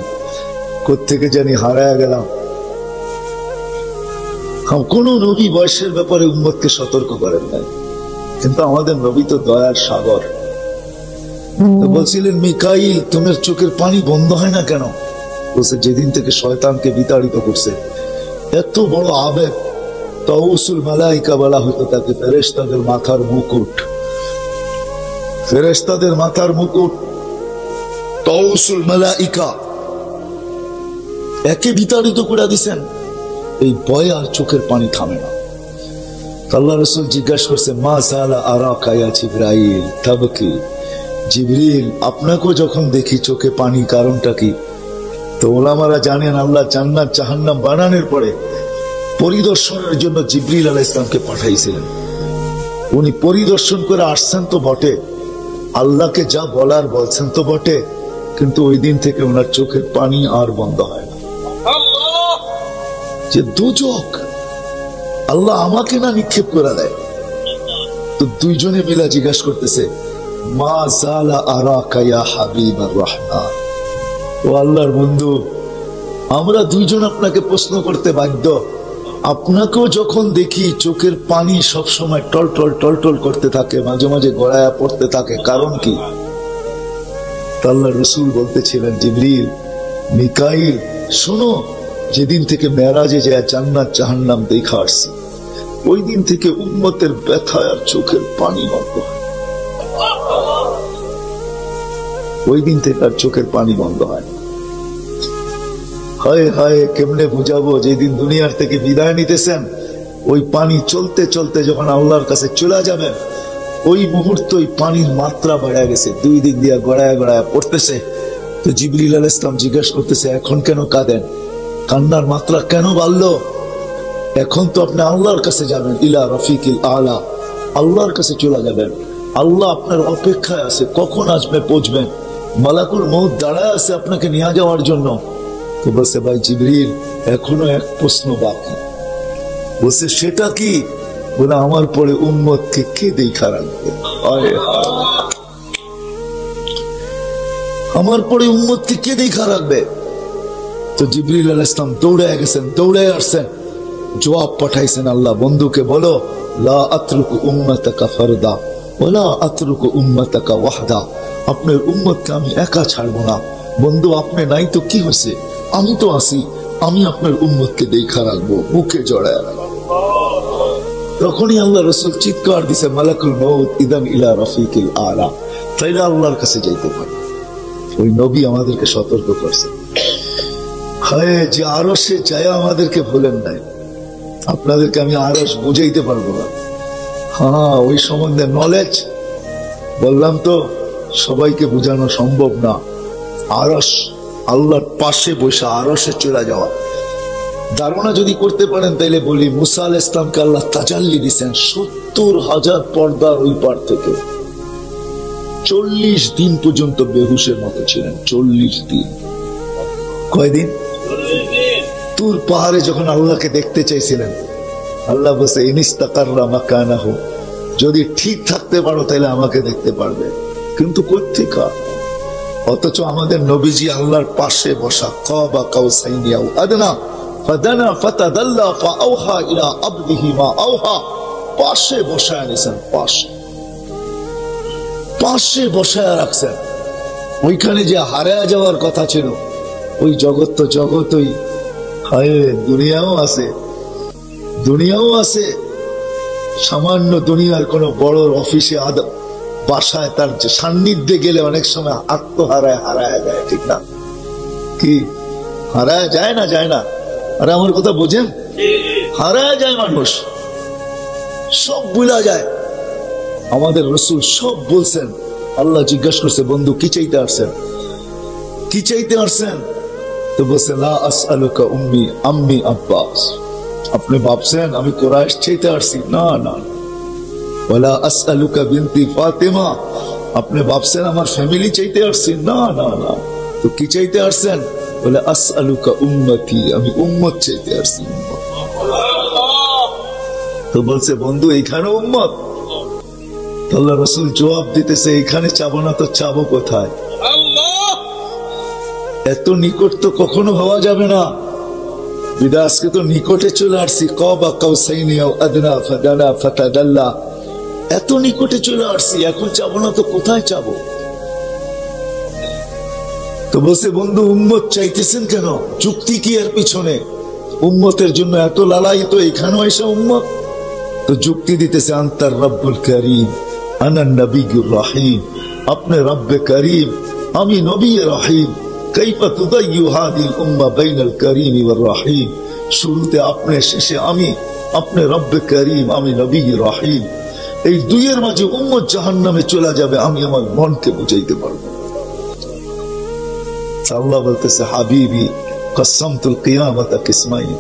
[SPEAKER 1] কোত্থেকে জানি হারায় গেলাম। কোন নবী বয়সের ব্যাপারে উম্মতকে সতর্ক করেন নাই, কিন্তু আমাদের নবী তো দয়ার সাগর। বলছিলেন, মিকাইল তোমার চোখের পানি বন্ধ হয় না কেন? বলছে, যেদিন থেকে শয়তানকে বিতাড়িত করছে। এত বড় আবেগ। তাউসুল মালাইকা বলা হতো তাকে, ফেরেশতাদের মাথার মুকুট, ফেরেশতাদের মাথার মুকুট, তাউসুল মালাইকা। একে বিতাড়িত করে দিছেন, এই ভয় আর চোখের পানি থামে না। আল্লাহ রাসূল জিজ্ঞাসা করছে, মা সালা আরাকা ইয়া জিবরাইল তাবকি। জিবরিল, আপনাকেও যখন দেখি চোখে পানি, কারণটা কি? তো ওলামারা জানেন, আল্লাহ জান্নাত জাহান্নাম বানানোর পরে পরিদর্শনের জন্য জিবরিল আলাইহিস সালামকে পাঠাইছিলেন। উনি পরিদর্শন করে আসছেন তো বটে, আল্লাহকে যা বলার বলছেন তো বটে, কিন্তু ওই দিন থেকে ওনার চোখের পানি আর বন্ধ হয় না। যে দুজক আল্লাহ আমাকে না নিক্ষেপ করে দেয়। তো দুইজনে মিলা জিজ্ঞাসা করতেছে, মা জালা আরাকা ইয়া হাবিবার রহমান। ও আল্লাহর বন্ধু, আমরা দুইজন আপনাকে প্রশ্ন করতে বাধ্য। আপনাকেও যখন দেখি চোখের পানি সব সময় টলটল টলটল করতে থাকে, মাঝে মাঝে গড়ায়া পড়তে থাকে, কারণ কি? আল্লাহর রাসূল বলতেছিলেন, জিবরিল, মিকাইল, শোনো, যেদিন থেকে মেরাজে যায় জান্নাত জাহান্নাম দেখা আসছি, ওই দিন থেকে উম্মতের ব্যথা আর চোখের পানি বন্ধ হয়। ওই দিন থেকে আর চোখের পানি বন্ধ হয়। হায় হায়, কেমনে বুঝাবো? যেদিন দুনিয়ার থেকে বিদায় নিতেছেন, ওই পানি চলতে চলতে যখন আল্লাহর কাছে চলে যাবেন, ওই মুহূর্তে পানির মাত্রা বেড়ে গেছে, দুই দিক দিয়ে গড়ায় গড়ায় পড়তেছে। তো জিবরিল আলাইহিস সালাম জিজ্ঞাসা করতেছে, এখন কেন কাঁদেন? কান্নার মাত্রা কেন বাড়লো? এখন তো আপনি আল্লাহর কাছে যাবেন, ইলা রফিকিল আলা, আল্লাহর কাছে চলে যাবেন। আল্লাহ আপনার অপেক্ষায় আছে, কখন আসবে পৌঁছবেন। মালাকুল মউত দাঁড়ায় আছে আপনাকে নিয়ে যাওয়ার জন্য। তো বলছে, ভাই জিবরিল, এখনো এক প্রশ্ন বাকি। বলছে, সেটা কি? বলে, আমার পরে উম্মতকে কে দেখা রাখবে? আমার পরে উম্মতকে কে দেখা রাখবে? তো জিবরিল আলাইহিস সালাম দৌড়ে গেছেন, দৌড়ে আসছেন, জবাব পাঠাইছেন, আল্লাহ বন্ধুকে বলো, লা আতরুকু উম্মাতাকা ফারদা ওয়ালা আতরুকু উম্মাতাকা ওয়াহদা। আপনার উম্মতকে আমি একা ছাড়বো না। বন্ধু, আপনি নাই তো কি হয়েছে? আমি তো আছি, আমি আপনার উম্মতকে দেখা রাখবো, বুকে জড়ায় রাখবো। তখনই আল্লাহ রাসূল চিৎকার দিছে, মালাকুল মউত ইদান ইলা রফিকিল আলা। তাইলে আল্লাহর কাছে যাইতে পারে। ওই নবী আমাদেরকে সতর্ক করছে। হায়, যে আরশে যায় আমাদেরকে ভুলেন নাই। আপনাদেরকে আমি আরশ বুঝাইতে পারবো না। হ্যাঁ, ওই সম্বন্ধে নলেজ বললাম তো, সবাইকে বোঝানো সম্ভব না। আরশ, আল্লাহর পাশে বসে আরশে চলে যাওয়া, ধারণা যদি করতে পারেন তাইলে বলি, মুসা আলাইহিস সালামকে আল্লাহ তাজাল্লি দিয়েছেন 70,000 পর্দার ওই পার থেকে। 40 দিন পর্যন্ত বেহুশের মতো ছিলেন। 40 দিন। কয়দিন? তুর পাহাড়ে যখন আল্লাহকে দেখতে চাইছিলেন, আল্লাহ বলছে, ইনিস্তাকাররা মাকানাহু, যদি ঠিক থাকতে পারো তাহলে আমাকে দেখতে পারবে। কিন্তু কোত্থেকা? অথচ আমাদের নবীজি আল্লাহর পাশে বসা, কাবা কাউসাইনি আও আদনা ফাদানা ফাতাদাল্লা ফাআওহা ইলা আবদিহি মা আওহা, পাশে বসায় নিছেন, পাশে বসায় রাখছেন। ওইখানে যে হারায় যাওয়ার কথা ছিল, ওই জগৎ তো জগৎই। হায়, দুনিয়াও আছে, দুনিয়াও আছে। সামান্য দুনিয়ার কোন বড় অফিসে বাসায় তার সান্নিধ্যে গেলে অনেক সময় আত্মহারায় হারায় যায়, ঠিক না? কি হারায় যায় না? যায় না? আরে আমার কথা বোঝেন? হারায় যায় মানুষ, সব ভুলা যায়। আমাদের রাসূল সব বলছেন। আল্লাহ জিজ্ঞাসা করছে, বন্ধু কি চাইতে আসছেন? কি চাইতে আসছেন? তো বলছে, লা আসআলুকা উম্মি আম্মি আব্বাস। আপনি ভাবছেন আমি কুরাইশ চাইতে আসছি? না না। ওয়ালা আসআলুকা বিনতি ফাতিমা, আপনি ভাবছেন আমার ফ্যামিলি চাইতে আসছেন? না না না, তো কি চাইতে আসছেন? বলে আসআলুকা উম্মতি, আমি উম্মত চাইতে আসছি। তো বলছে বন্ধু এইখানে উম্মত? আল্লাহ রাসূল জবাব দিতেছে এইখানে চাবো না তো চাবো কোথায়? এত নিকট তো কখনো হওয়া যাবে না। বিদা আজকে তো নিকটে চলে আসছি। কাবা কাউসাইনি আও আদনা ফাদানা ফাতাদাল্লা, এত নিকটে চলে আসছি, এখন চাবো না তো কোথায় চাবো? তো বলছে বন্ধু উম্মত চাইতেছেন কেন? যুক্তি কি এর পিছনে? উম্মতের জন্য এত লালাই, তো এখানেও এসে উম্মত। তো যুক্তি দিতেছে আনতার রব্বুল করিম আনা নবিয়ুর রহিম, আপনি রব্বে করিম, আমি নবী রহিম। কাইফা তুদাইয়ু হাদিল উম্মাহ বাইনাল করিম ওয়ার রহিম, শুরুতে আপনি, শেষে আমি, আপনি রব্বে করিম, আমি নবী রহিম। এই দুইয়ের মাঝে উম্মত জাহান্নামে চলে যাবে, আমি আমার মনকে বুঝাইতে পারবো। আল্লাহ বলতেছে হাবিবি কসমতুল কিয়ামাতা কিসমাইন,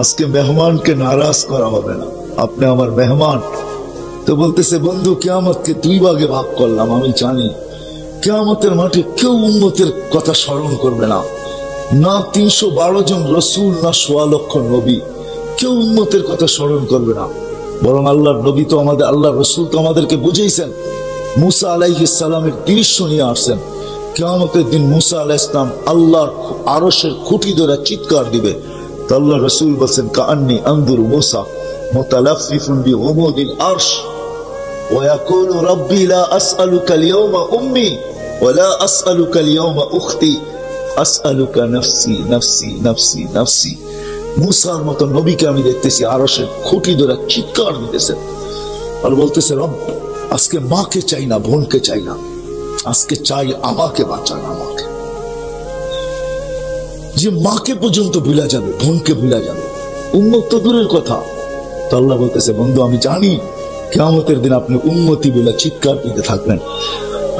[SPEAKER 1] আজকে মেহমানকে নারাজ করা হবে না, আপনি আমার মেহমান। তো বলতেছে বন্ধু কিয়ামতকে দুই ভাগে ভাগ করলাম, আমি জানি কিয়ামতের মাঠে কেউ উম্মতের কথা স্মরণ করবে না, না 312 জন রসুল, না 1.25 লক্ষ নবী, কেউ উম্মতের কথা স্মরণ করবে না। বরং আল্লাহর নবী তো আমাদের, আল্লাহ রসুল তো আমাদেরকে বুঝাইছেন। মুসা আলাইহিস সালামের দৃশ্য নিয়ে আসছেন। কিয়ামতের দিন মুসা আলাইহিস সালাম আল্লাহর আরশের খুঁটি ধরে চিৎকার দিবে। তো আল্লাহ রসুল বলছেন কাআন্নী আনজুরু মুসা মুতালাফফিফুন বিউমুদিল আরশ ওয়া ইয়াকুলু রাব্বি লা আসআলুকা আল-ইয়াওমা উম্মি ওয়া লা আসআলুকা আল-ইয়াওমা উখতি আসআলুকা নাফসি নাফসি নাফসি নাফসি। মুসার মতো নবীকে আমি দেখতেছি আরশের খুঁটি ধরে চিৎকার দিতেছেন আর বলতেছে রব আজকে মাকে চাই না, বোনকে চাই না, আজকে চাই আমাকে বাঁচান, আমাকে। যে মাকে পর্যন্ত ভুলা যাবে, বোনকে ভুলা যাবে, উম্মত তো দূরের কথা। তো আল্লাহ বলতেছে বন্ধু আমি জানি কিয়ামতের দিন আপনি উম্মতি বলে চিৎকার দিতে থাকবেন,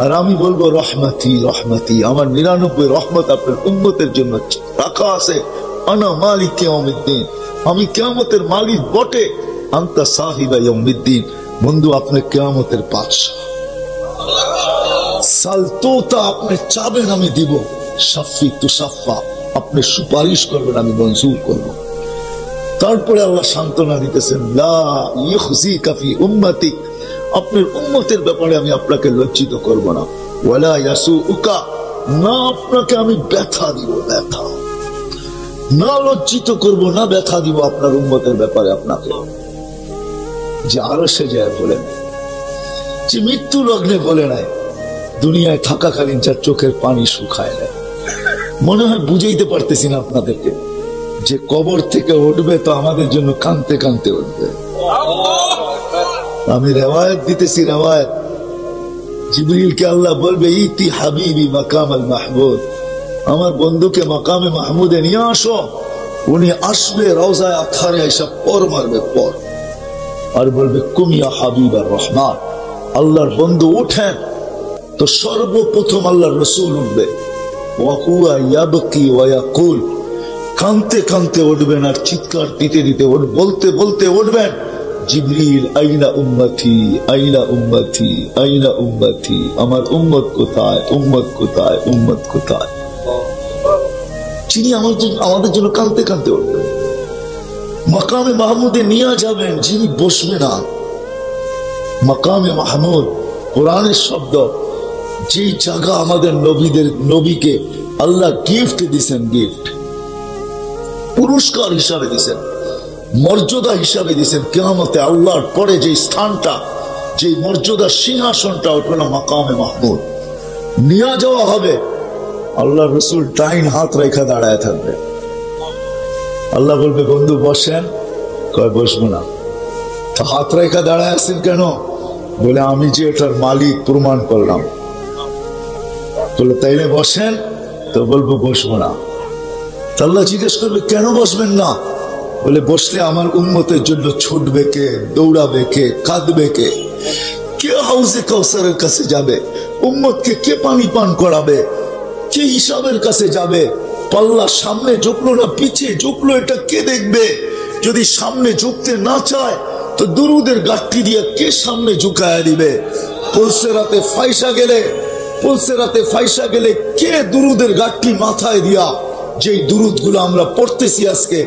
[SPEAKER 1] আর আমি বলবো রহমতি রহমতি, আমার 99 রহমত আপনার উম্মতের জন্য রাখা আছে। আনা মালিক ইয়াউমিদ্দিন, আমি কিয়ামতের মালিক বটে। আনতা সাহিবা ইয়াউমিদ্দিন, বন্ধু আপনি কিয়ামতের বাদশা। সালতোতা, আপনি চাবেন আমি দিব। শাফি তুসাফা, আপনি সুপারিশ করবেন আমি মঞ্জুর করব। তারপরে আল্লাহ সান্ত্বনা দিতেছেন লা ইউখজিকা ফি উম্মতিক, আপনার উম্মতের ব্যাপারে আমি আপনাকে লজ্জিত করব না। ওয়ালা ইয়াসুউকা, না আপনাকে আমি ব্যথা দিব, ব্যথা না, লজ্জিত করব না, ব্যথা দিব আপনার উম্মতের ব্যাপারে আপনাকে। যে আরো সে যায় বলে নাই, যে মৃত্যু লগ্নে বলে নাই, দুনিয়ায় থাকাকালীন যার চোখের পানি শুকায় নেয়। মনে হয় বুঝাইতে পারতেছি না আপনাদেরকে, যে কবর থেকে উঠবে তো আমাদের জন্য কাঁদতে কাঁদতে উঠবে। আমি রেওয়ায়ত দিতেছি, রেওয়ায়ত, জিবরিলকে আল্লাহ বলবে ইতি হাবিবি মাকাম আল মাহমুদ, আমার বন্ধুকে মাকামে মাহমুদে নিয়ে আসো। উনি আসবে, রওজায়ে আতহারে এসে পর মারবে, পর, আর বলবে কুমিয়া হাবিব আর রহমান, আল্লাহর বন্ধু উঠেন। তো সর্বপ্রথম আল্লাহর রসুল উঠবে, ওয়াকুয়া ইয়াবকি ওয়া ইয়াকুল, কাঁদতে কাঁদতে উঠবেন আর চিৎকার দিতে দিতে বলতে বলতে উঠবেন, জিবরিল আইনা উম্মতি আইনা উম্মতি আইনা উম্মতি, আমার উম্মত কোথায়, উম্মত কোথায়, উম্মত কোথায়। যিনি আমাদের জন্য কাঁদতে কাঁদতে উঠবেন, মাকামে মাহমুদে নিয়ে যাবেন, যিনি বসবে না। মাকামে মাহমুদ কোরআনের শব্দ, যে জায়গা আমাদের নবীকে আল্লাহ গিফট দিয়েছেন, গিফট পুরস্কার হিসাবে দিয়েছেন, মর্যাদা হিসাবে দিয়েছেন। কিয়ামতে আল্লাহর পরে যে স্থানটা, যে মর্যাদার সিংহাসনটা, ওটা হলো মাকামে মাহমুদ। নিয়ে যাওয়া হবে, আল্লাহ রসুল ডাইন হাত রেখা দাঁড়ায় থাকবে। আল্লাহ বলবে বন্ধু বসেন, কয় বসবো না। তো হাত রেখা দাঁড়ায় আছেন কেন? বলে আমি যে এটার মালিক প্রমাণ করলাম। বলে তাইলে বসেন, তো বলবো বসবো না। আল্লাহ জিজ্ঞেস করবে কেন বসবেন না? বলে বসলে আমার উম্মতের জন্য ছুটবে কে, দৌড়াবে কে, কাঁদবে কে, কে হাউজে কাউসারের কাছে যাবে, উম্মতকে কে পানি পান করাবে, কে হিসাবের কাছে যাবে। পাল্লা সামনে ঝুঁকলো না পিছিয়ে ঝুঁকলো, এটা কে দেখবে? যদি সামনে ঝুঁকতে না চায় তো দুরুদের গাঠি দিয়ে কে সামনে ঝুঁকায় দিবে? পুলসেরাতে ফাইসা গেলে কে দুরুদের গাঠটি মাথায় দিয়া যে দুরুদ গুলো আমরা পড়তেছি আজকে,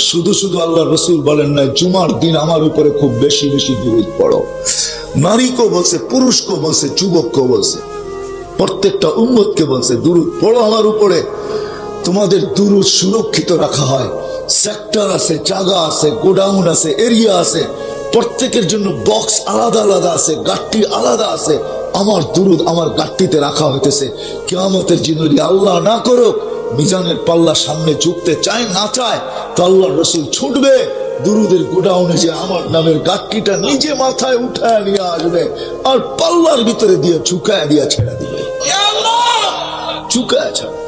[SPEAKER 1] শুধু শুধু আল্লাহ রসুল বলেন না জুমার দিন আমার উপরে খুব বেশি বেশি দুরুদ পড়ো। নারীকেও বলছে, পুরুষকেও বলছে, যুবককেও বলছে, প্রত্যেকটা উম্মতকে বলছে দুরুদ পড়ো আমার উপরে। তোমাদের দুরুদ সুরক্ষিত রাখা হয়, সেক্টর আছে, জায়গা আছে, গোডাউন আছে, এরিয়া আছে, প্রত্যেকের জন্য বক্স আলাদা আলাদা আছে, গাঠটি আলাদা আছে। আমার দুরুদ আমার গাঠটিতে রাখা হইতেছে। কিয়ামতের দিন যদি আল্লাহ না করুক মিজানের পাল্লা সামনে ঝুঁকতে চায় না চায় তো আল্লাহ রসুল ছুটবে দুরুদের গোডাউনে, যে আমার নামের গাঠটিটা নিজে মাথায় উঠায় নিয়ে আসবে আর পাল্লার ভিতরে দিয়ে ঝুঁকায় দিয়ে ছেড়ে দিবে। ঝুঁকায় ছাড়া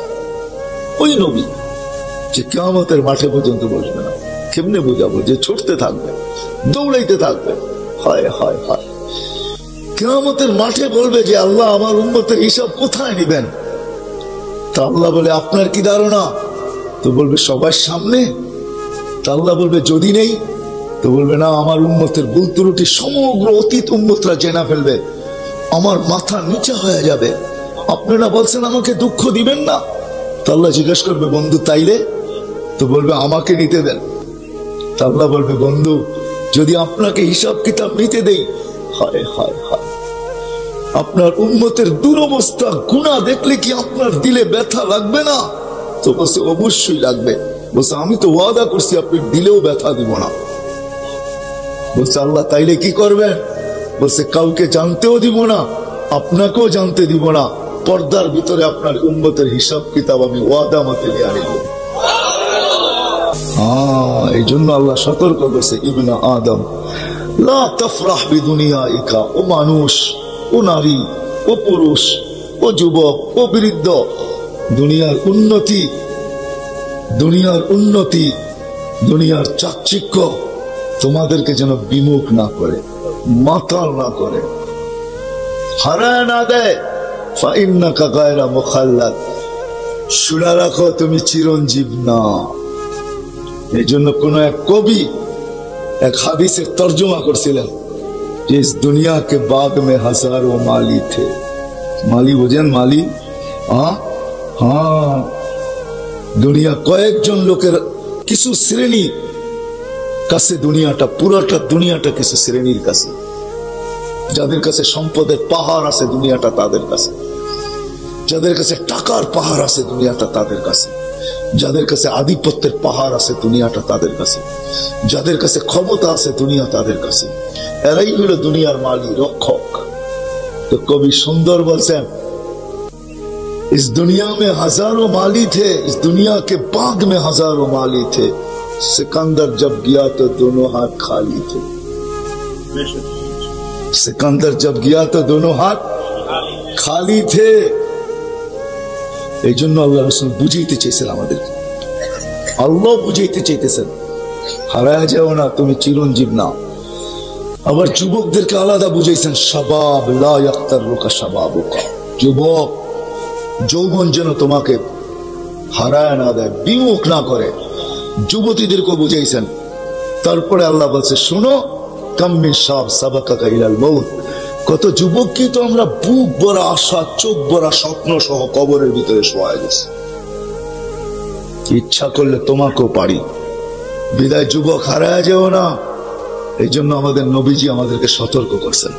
[SPEAKER 1] ওই নবী যে কিয়ামতের মাঠে পর্যন্ত বসবে না। কেমনে বোঝাবো? যে ছুটতে থাকবে, দৌড়াইতে থাকবে। হায় হায় হায়, কিয়ামতের মাঠে বলবে যে আল্লাহ আমার উম্মতের হিসাব কোথায় নিবেন? তা আল্লাহ বলে আপনার কি ধারণা? তো বলবে সবার সামনে। তা আল্লাহ বলবে যদি নেই? তো বলবে না, আমার উম্মতের ভুল ত্রুটি সমগ্র অতীত উম্মতরা জেনা ফেলবে, আমার মাথা নিচে হয়ে যাবে। আপনারা বলছেন আমাকে দুঃখ দিবেন না। তো আল্লাহ জিজ্ঞেস করবে বন্ধু তাইলে? তো বলবে আমাকে নিতে দেন। তা আল্লাহ বলবে বন্ধু যদি আপনাকে হিসাব কিতাব নিতে দেই, হায় হায় হায়, আপনার উম্মতের দুরবস্থা গুনাহ দেখলে কি আপনার দিলে ব্যথা লাগবে না? তো বলছে অবশ্যই লাগবে। বলছে আমি তো ওয়াদা করছি আপনি দিলেও ব্যথা দিব না। বলছে আল্লাহ তাইলে কি করবেন? বলছে কাউকে জানতেও দিব না, আপনাকেও জানতে দিব না, পর্দার ভিতরে আপনার উম্মতের হিসাব কিতাব আমি ওয়াদা মতে নিয়ে আনিব। এই জন্য আল্লাহ সতর্ক করছে ইবনা আদম লা তাফরাহ বিদুনিয়াইকা। ও মানুষ, ও নারী, ও পুরুষ, ও যুবক, ও বৃদ্ধ, দুনিয়ার উন্নতি, দুনিয়ার চাকচিক্য তোমাদেরকে যেন বিমুখ না করে, মাতাল না করে, হারায় না দেয়। ফাইন্নাকা গায়রা মুখাল্লাদ, শুনে রাখো তুমি চিরঞ্জীব না। এই জন্য কোন এক কবি এক হাদিসের তর্জমা করছিলেন যে ইস দুনিয়া के बाग में हजारों माली थे। माली বোঝেন? মালি, দুনিয়া কয়েকজন লোকের কিছু শ্রেণী কাছে দুনিয়াটা, পুরোটা দুনিয়াটা কিছু শ্রেণীর কাছে, যাদের কাছে সম্পদের পাহাড় আছে দুনিয়াটা তাদের কাছে, যাদের কাছে টাকার পাহাড় আছে দুনিয়াটা তাদের কাছে, যাদের কাছে আধিপত্যের পাহাড় আছে দুনিয়াটা তাদের কাছে, যাদের কাছে ক্ষমতা আছে দুনিয়া তাদের কাছে। এরাই হলো দুনিয়ার মালি, রক্ষক। তো কবি সুন্দর বলছেন इस दुनिया में हजारों माली थे, इस दुनिया के बाग में हजारों माली थे, सिकंदर जब गया तो दोनों हाथ खाली थे। सिकंदर जब गया तो दोनों हाथ खाली थे। এই জন্য আল্লাহ রাসূল বুঝাইতে চেয়েছেন আমাদেরকে, আল্লাহ বুঝাইতে চাইতেছেন হারায় যাও না, তুমি চিরঞ্জীব না। আবার যুবকদেরকে আলাদা বুঝাইছেন, শাবাব লা ইয়াক্তারুকা শাবাবুকা, যুবক যৌবন যেন তোমাকে হারায় না দেয়, বিমুখ না করে। যুবতীদেরকে বুঝাইছেন। তারপরে আল্লাহ বলছে শোনো, কাম্মিন শাব সাবাকাকা ইলাল মউত, কত যুবক কি তো আমরা বুক ভরা আশা, চোখ ভরা স্বপ্ন সহ কবরের ভিতরে শোয়া গেছে, ইচ্ছা করলে তোমাকেও পারি। বিদায় যুবক হারায় যেও না। এই জন্য আমাদের নবীজি আমাদেরকে সতর্ক করছেন।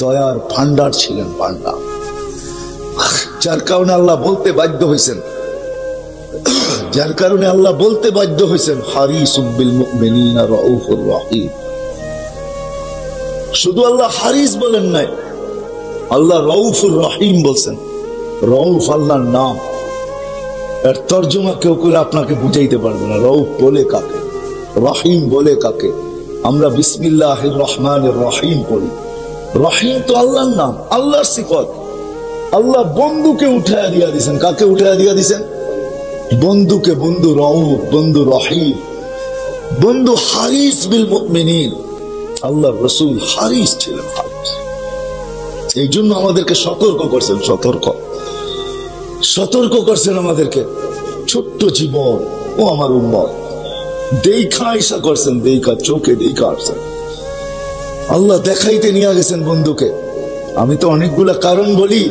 [SPEAKER 1] দয়ার ভান্ডার ছিলেন, ভান্ডার, যার কারণে আল্লাহ বলতে বাধ্য হয়েছেন, হারিসুম বিল মুমিনিনা রাউফুর রহিম। শুধু আল্লাহ হারিস বলেন নাই, আল্লাহ রাউফুর রহিম বলছেন। রাউফ আল্লাহর নাম, এর তর্জমা কেউ করে আপনাকে বুঝাইতে পারবে না। রাউফ বলে কাকে, রহিম বলে কাকে? আমরা বিসমিল্লাহির রহমানির রহিম বলি। রহিম তো আল্লাহর নাম, আল্লাহর সিফত। আল্লাহ বন্ধুকে উঠায় দিয়া দিয়েছেন। কাকে উঠায় দিয়া দিয়েছেন? বন্ধুকে। বন্ধু রাউফ, বন্ধু রহিম, বন্ধু হারিস বিল মুমিনিন। আল্লাহ রসুল হারিস ছিলেন, হারিস। এই জন্য আমাদেরকে সতর্ক করছেন, সতর্ক করছেন আমাদেরকে। ছোট্ট জীবন, ও আমার উম্মত, দেখা ইসা করছেন, দেখা চোখে দেখা আসছেন। আল্লাহ দেখাইতে নিয়ে গেছেন বন্ধুকে। আমি তো অনেকগুলা কারণ বলি,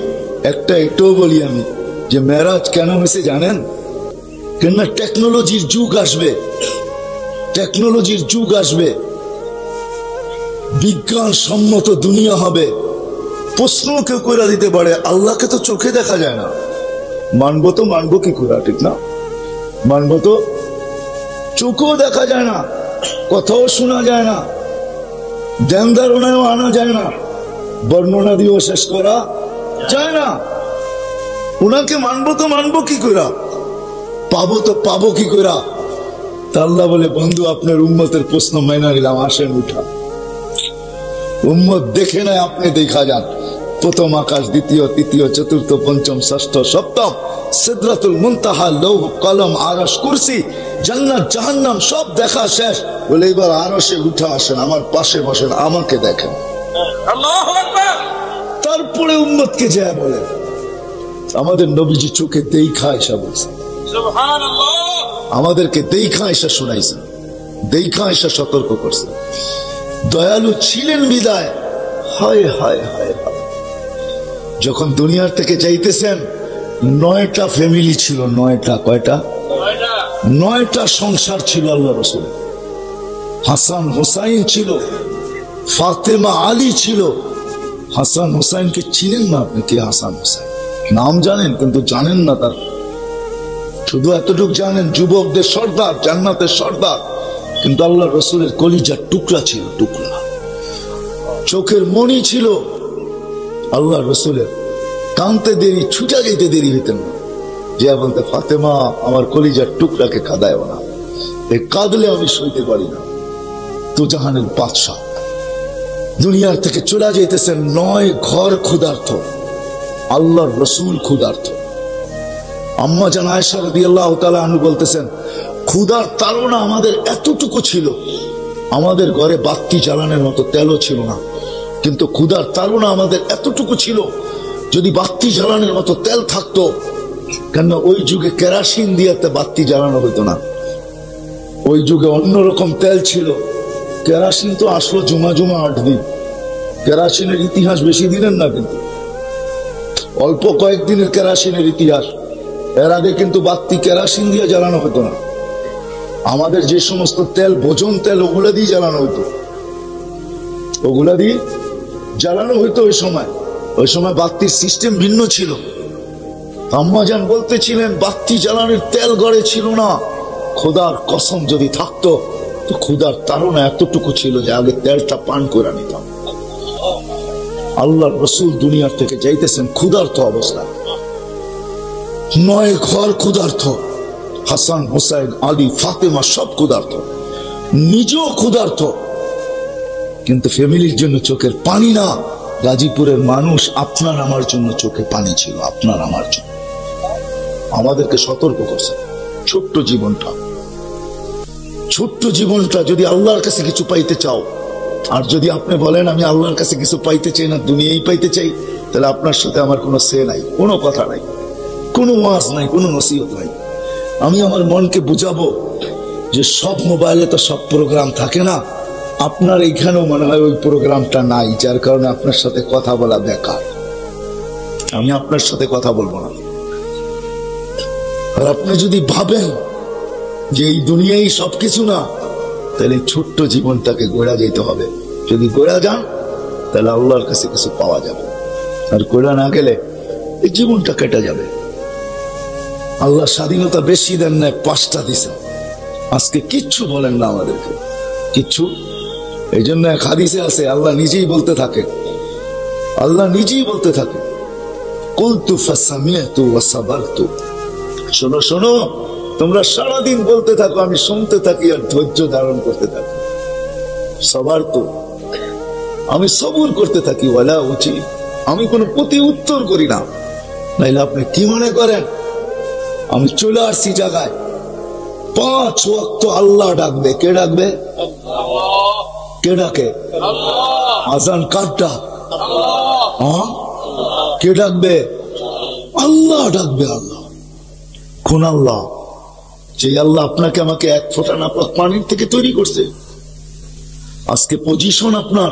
[SPEAKER 1] একটা এটাও বলি আমি যে মেরাজ কেন হয়েছে জানেন? কেননা টেকনোলজির যুগ আসবে, টেকনোলজির যুগ আসবে, বিজ্ঞান সম্মত দুনিয়া হবে। প্রশ্ন কেউ করে দিতে পারে, আল্লাহকে তো চোখে দেখা যায় না, মানবো তো মানবো কি করে? ঠিক না? মানবো তো, চোখেও দেখা যায় না, কথাও শোনা যায় না, ধ্যান ধারণায়ও আনা যায় না, বর্ণনা দিয়েও শেষ করা যায় না। ওনাকে মানবো তো মানবো কি করে? পাবো তো পাবো কি করে? তা আল্লাহ বলে, বন্ধু আপনার উম্মতের প্রশ্ন মেনে নিলাম, আসেন উঠা। উম্মত দেখে নাই, আপনি দেখা যান। প্রথম আকাশ, দ্বিতীয়, তৃতীয়, চতুর্থ, পঞ্চম, ষষ্ঠ, সপ্তম, সিদরাতুল মুনতাহা, লৌহ, কলম, আরশ, কুরসি, জান্নাত, জাহান্নাম সব দেখা শেষ। বলে এবার আরশে উঠা আসেন, আমার পাশে বসেন, আমাকে দেখেন। আল্লাহু আকবার। তারপরে উম্মতকে যায় বলে, আমাদের নবীজি চোখে দেখা এসা বলছে, সুবহানাল্লাহ, আমাদেরকে দেখা এসা শোনাইছে, দেখা এসা সতর্ক করছে। দয়ালু ছিলেন বিদায়। হায় হায় হায় হায়, যখন দুনিয়ার থেকে যাইতেছেন 9টা ফ্যামিলি ছিল, 9টা, কয়টা? 9টা সংসার ছিল আল্লাহ রাসূল। হাসান হুসাইন ছিল, ফাতেমা আলী ছিল। হাসান হুসাইনকে চিনেন না আপনি? কে হাসান হুসাইন? নাম জানেন কিন্তু জানেন না তার, শুধু এতটুকু জানেন যুবকদের সর্দার, জান্নাতের সর্দার। কিন্তু আল্লাহ রসুলের কলিজার টুকরা ছিল, টুকরা, চোখের মণি ছিল আল্লাহ রসুলের। কানতে দেরি, ছুটা যেতে দেরি হইতেন না, যে বলতে, ফাতেমা আমার কলিজার টুকরাকে কাঁদায় না, এই কাঁদলে আমি সইতে পারি না। তো জাহানের বাদশাহ দুনিয়ার থেকে চলে যাইতেছেন, 9 ঘর ক্ষুধার্থ, আল্লাহর রসুল ক্ষুধার্থ। আম্মা জান আয়েশা রাদিয়াল্লাহু তাআলা আনহা বলতেছেন, ক্ষুধার তাড়না আমাদের এতটুকু ছিল, আমাদের ঘরে বাতি জ্বালানোর মতো তেলও ছিল না, কিন্তু ক্ষুধার তাড়না আমাদের এতটুকু ছিল, যদি বাতি জ্বালানোর মতো তেল থাকতো, কেন ওই যুগে কেরাসিন দিয়ে বাতি জ্বালানো হতো না, ওই যুগে অন্যরকম তেল ছিল। কেরাসিন তো আসলো জুমা 8 দিন, কেরাসিনের ইতিহাস বেশি দিনের না, কিন্তু অল্প কয়েকদিনের কেরাসিনের ইতিহাস। এর আগে কিন্তু বাতি কেরাসিন দিয়ে জ্বালানো হতো না। আমাদের যে সমস্ত তেল, ভোজন তেল, ওগুলা দিয়ে জ্বালানো হইতো, ওগুলা দিয়ে জ্বালানো হইতো। ওই সময় বাতির সিস্টেম ভিন্ন ছিল। আম্মাজান বলতেছিলেন, বাতি জ্বালানোর তেল ঘরে ছিল না। খোদার কসম, যদি থাকতো তো ক্ষুধার তাড়না এতটুকু ছিল যে আগে তেলটা পান করে নিতাম। আল্লাহর রাসূল দুনিয়ার থেকে যাইতেছেন ক্ষুধার্ত অবস্থা, 9 ঘর ক্ষুধার্ত, হাসান হুসাইন আলী ফাতেমা সব ক্ষুধার্ত, নিজেও ক্ষুধার্ত, কিন্তু ফ্যামিলির জন্য চোখের পানি না। গাজীপুরের মানুষ, আপনার আমার জন্য চোখে পানি ছিল, আপনার আমার জন্য। আমাদেরকে সতর্ক করছে। ছোট্ট জীবনটা যদি আল্লাহর কাছে কিছু পাইতে চাও, আর যদি আপনি বলেন আমি আল্লাহর কাছে কিছু পাইতে চাই না, দুনিয়াই পাইতে চাই, তাহলে আপনার সাথে আমার কোনো সে নাই, কোনো কথা নাই, কোনো ওয়াজ নাই, কোনো নসিহত নাই। আমি আমার মনকে বুঝাবো যে সব মোবাইলে তো সব প্রোগ্রাম থাকে না, আপনার এইখানেও মনে হয় ওই প্রোগ্রামটা নাই, যার কারণে আপনার সাথে কথা বলা বেকার। আমি আপনার সাথে কথা বলবো না। আর আপনি যদি ভাবেন যে এই দুনিয়ায় সবকিছু না, তাহলে ছোট্ট জীবনটাকে গড়া যেতে হবে। যদি গড়া যান তাহলে আল্লাহর কাছে কিছু পাওয়া যাবে, আর গড়া না গেলে এই জীবনটা কেটে যাবে। আল্লাহ স্বাধীনতা বেশি দেন না, 5টা দিছে, আজকে কিচ্ছু বলেন না আমাদেরকে, কিচ্ছু। এই জন্য এক হাদিসে আছে, আল্লাহ নিজেই বলতে থাকে, কুলতু ফাসামিআতু ওয়া সাবারতু। শোনো শোনো, তোমরা সারাদিন বলতে থাকো, আমি শুনতে থাকি আর ধৈর্য ধারণ করতে থাকি। সাবারতু, আমি সবুর করতে থাকি। ওয়ালা উচি, আমি কোনো প্রতি উত্তর করি না। নাইলে আপনি কি মনে করেন আমি চলে আসছি জায়গায় 5 ওয়াক্ত আল্লাহ ডাকবে? কে ডাকবে? কে ডাকে? আজান কার ডাক? কে ডাকবে? আল্লাহ ডাকবে। আল্লাহ কোন আল্লাহ? যে আল্লাহ আপনাকে আমাকে 1 ফোঁটা নাপাক পানির থেকে তৈরি করছে। আজকে পজিশন আপনার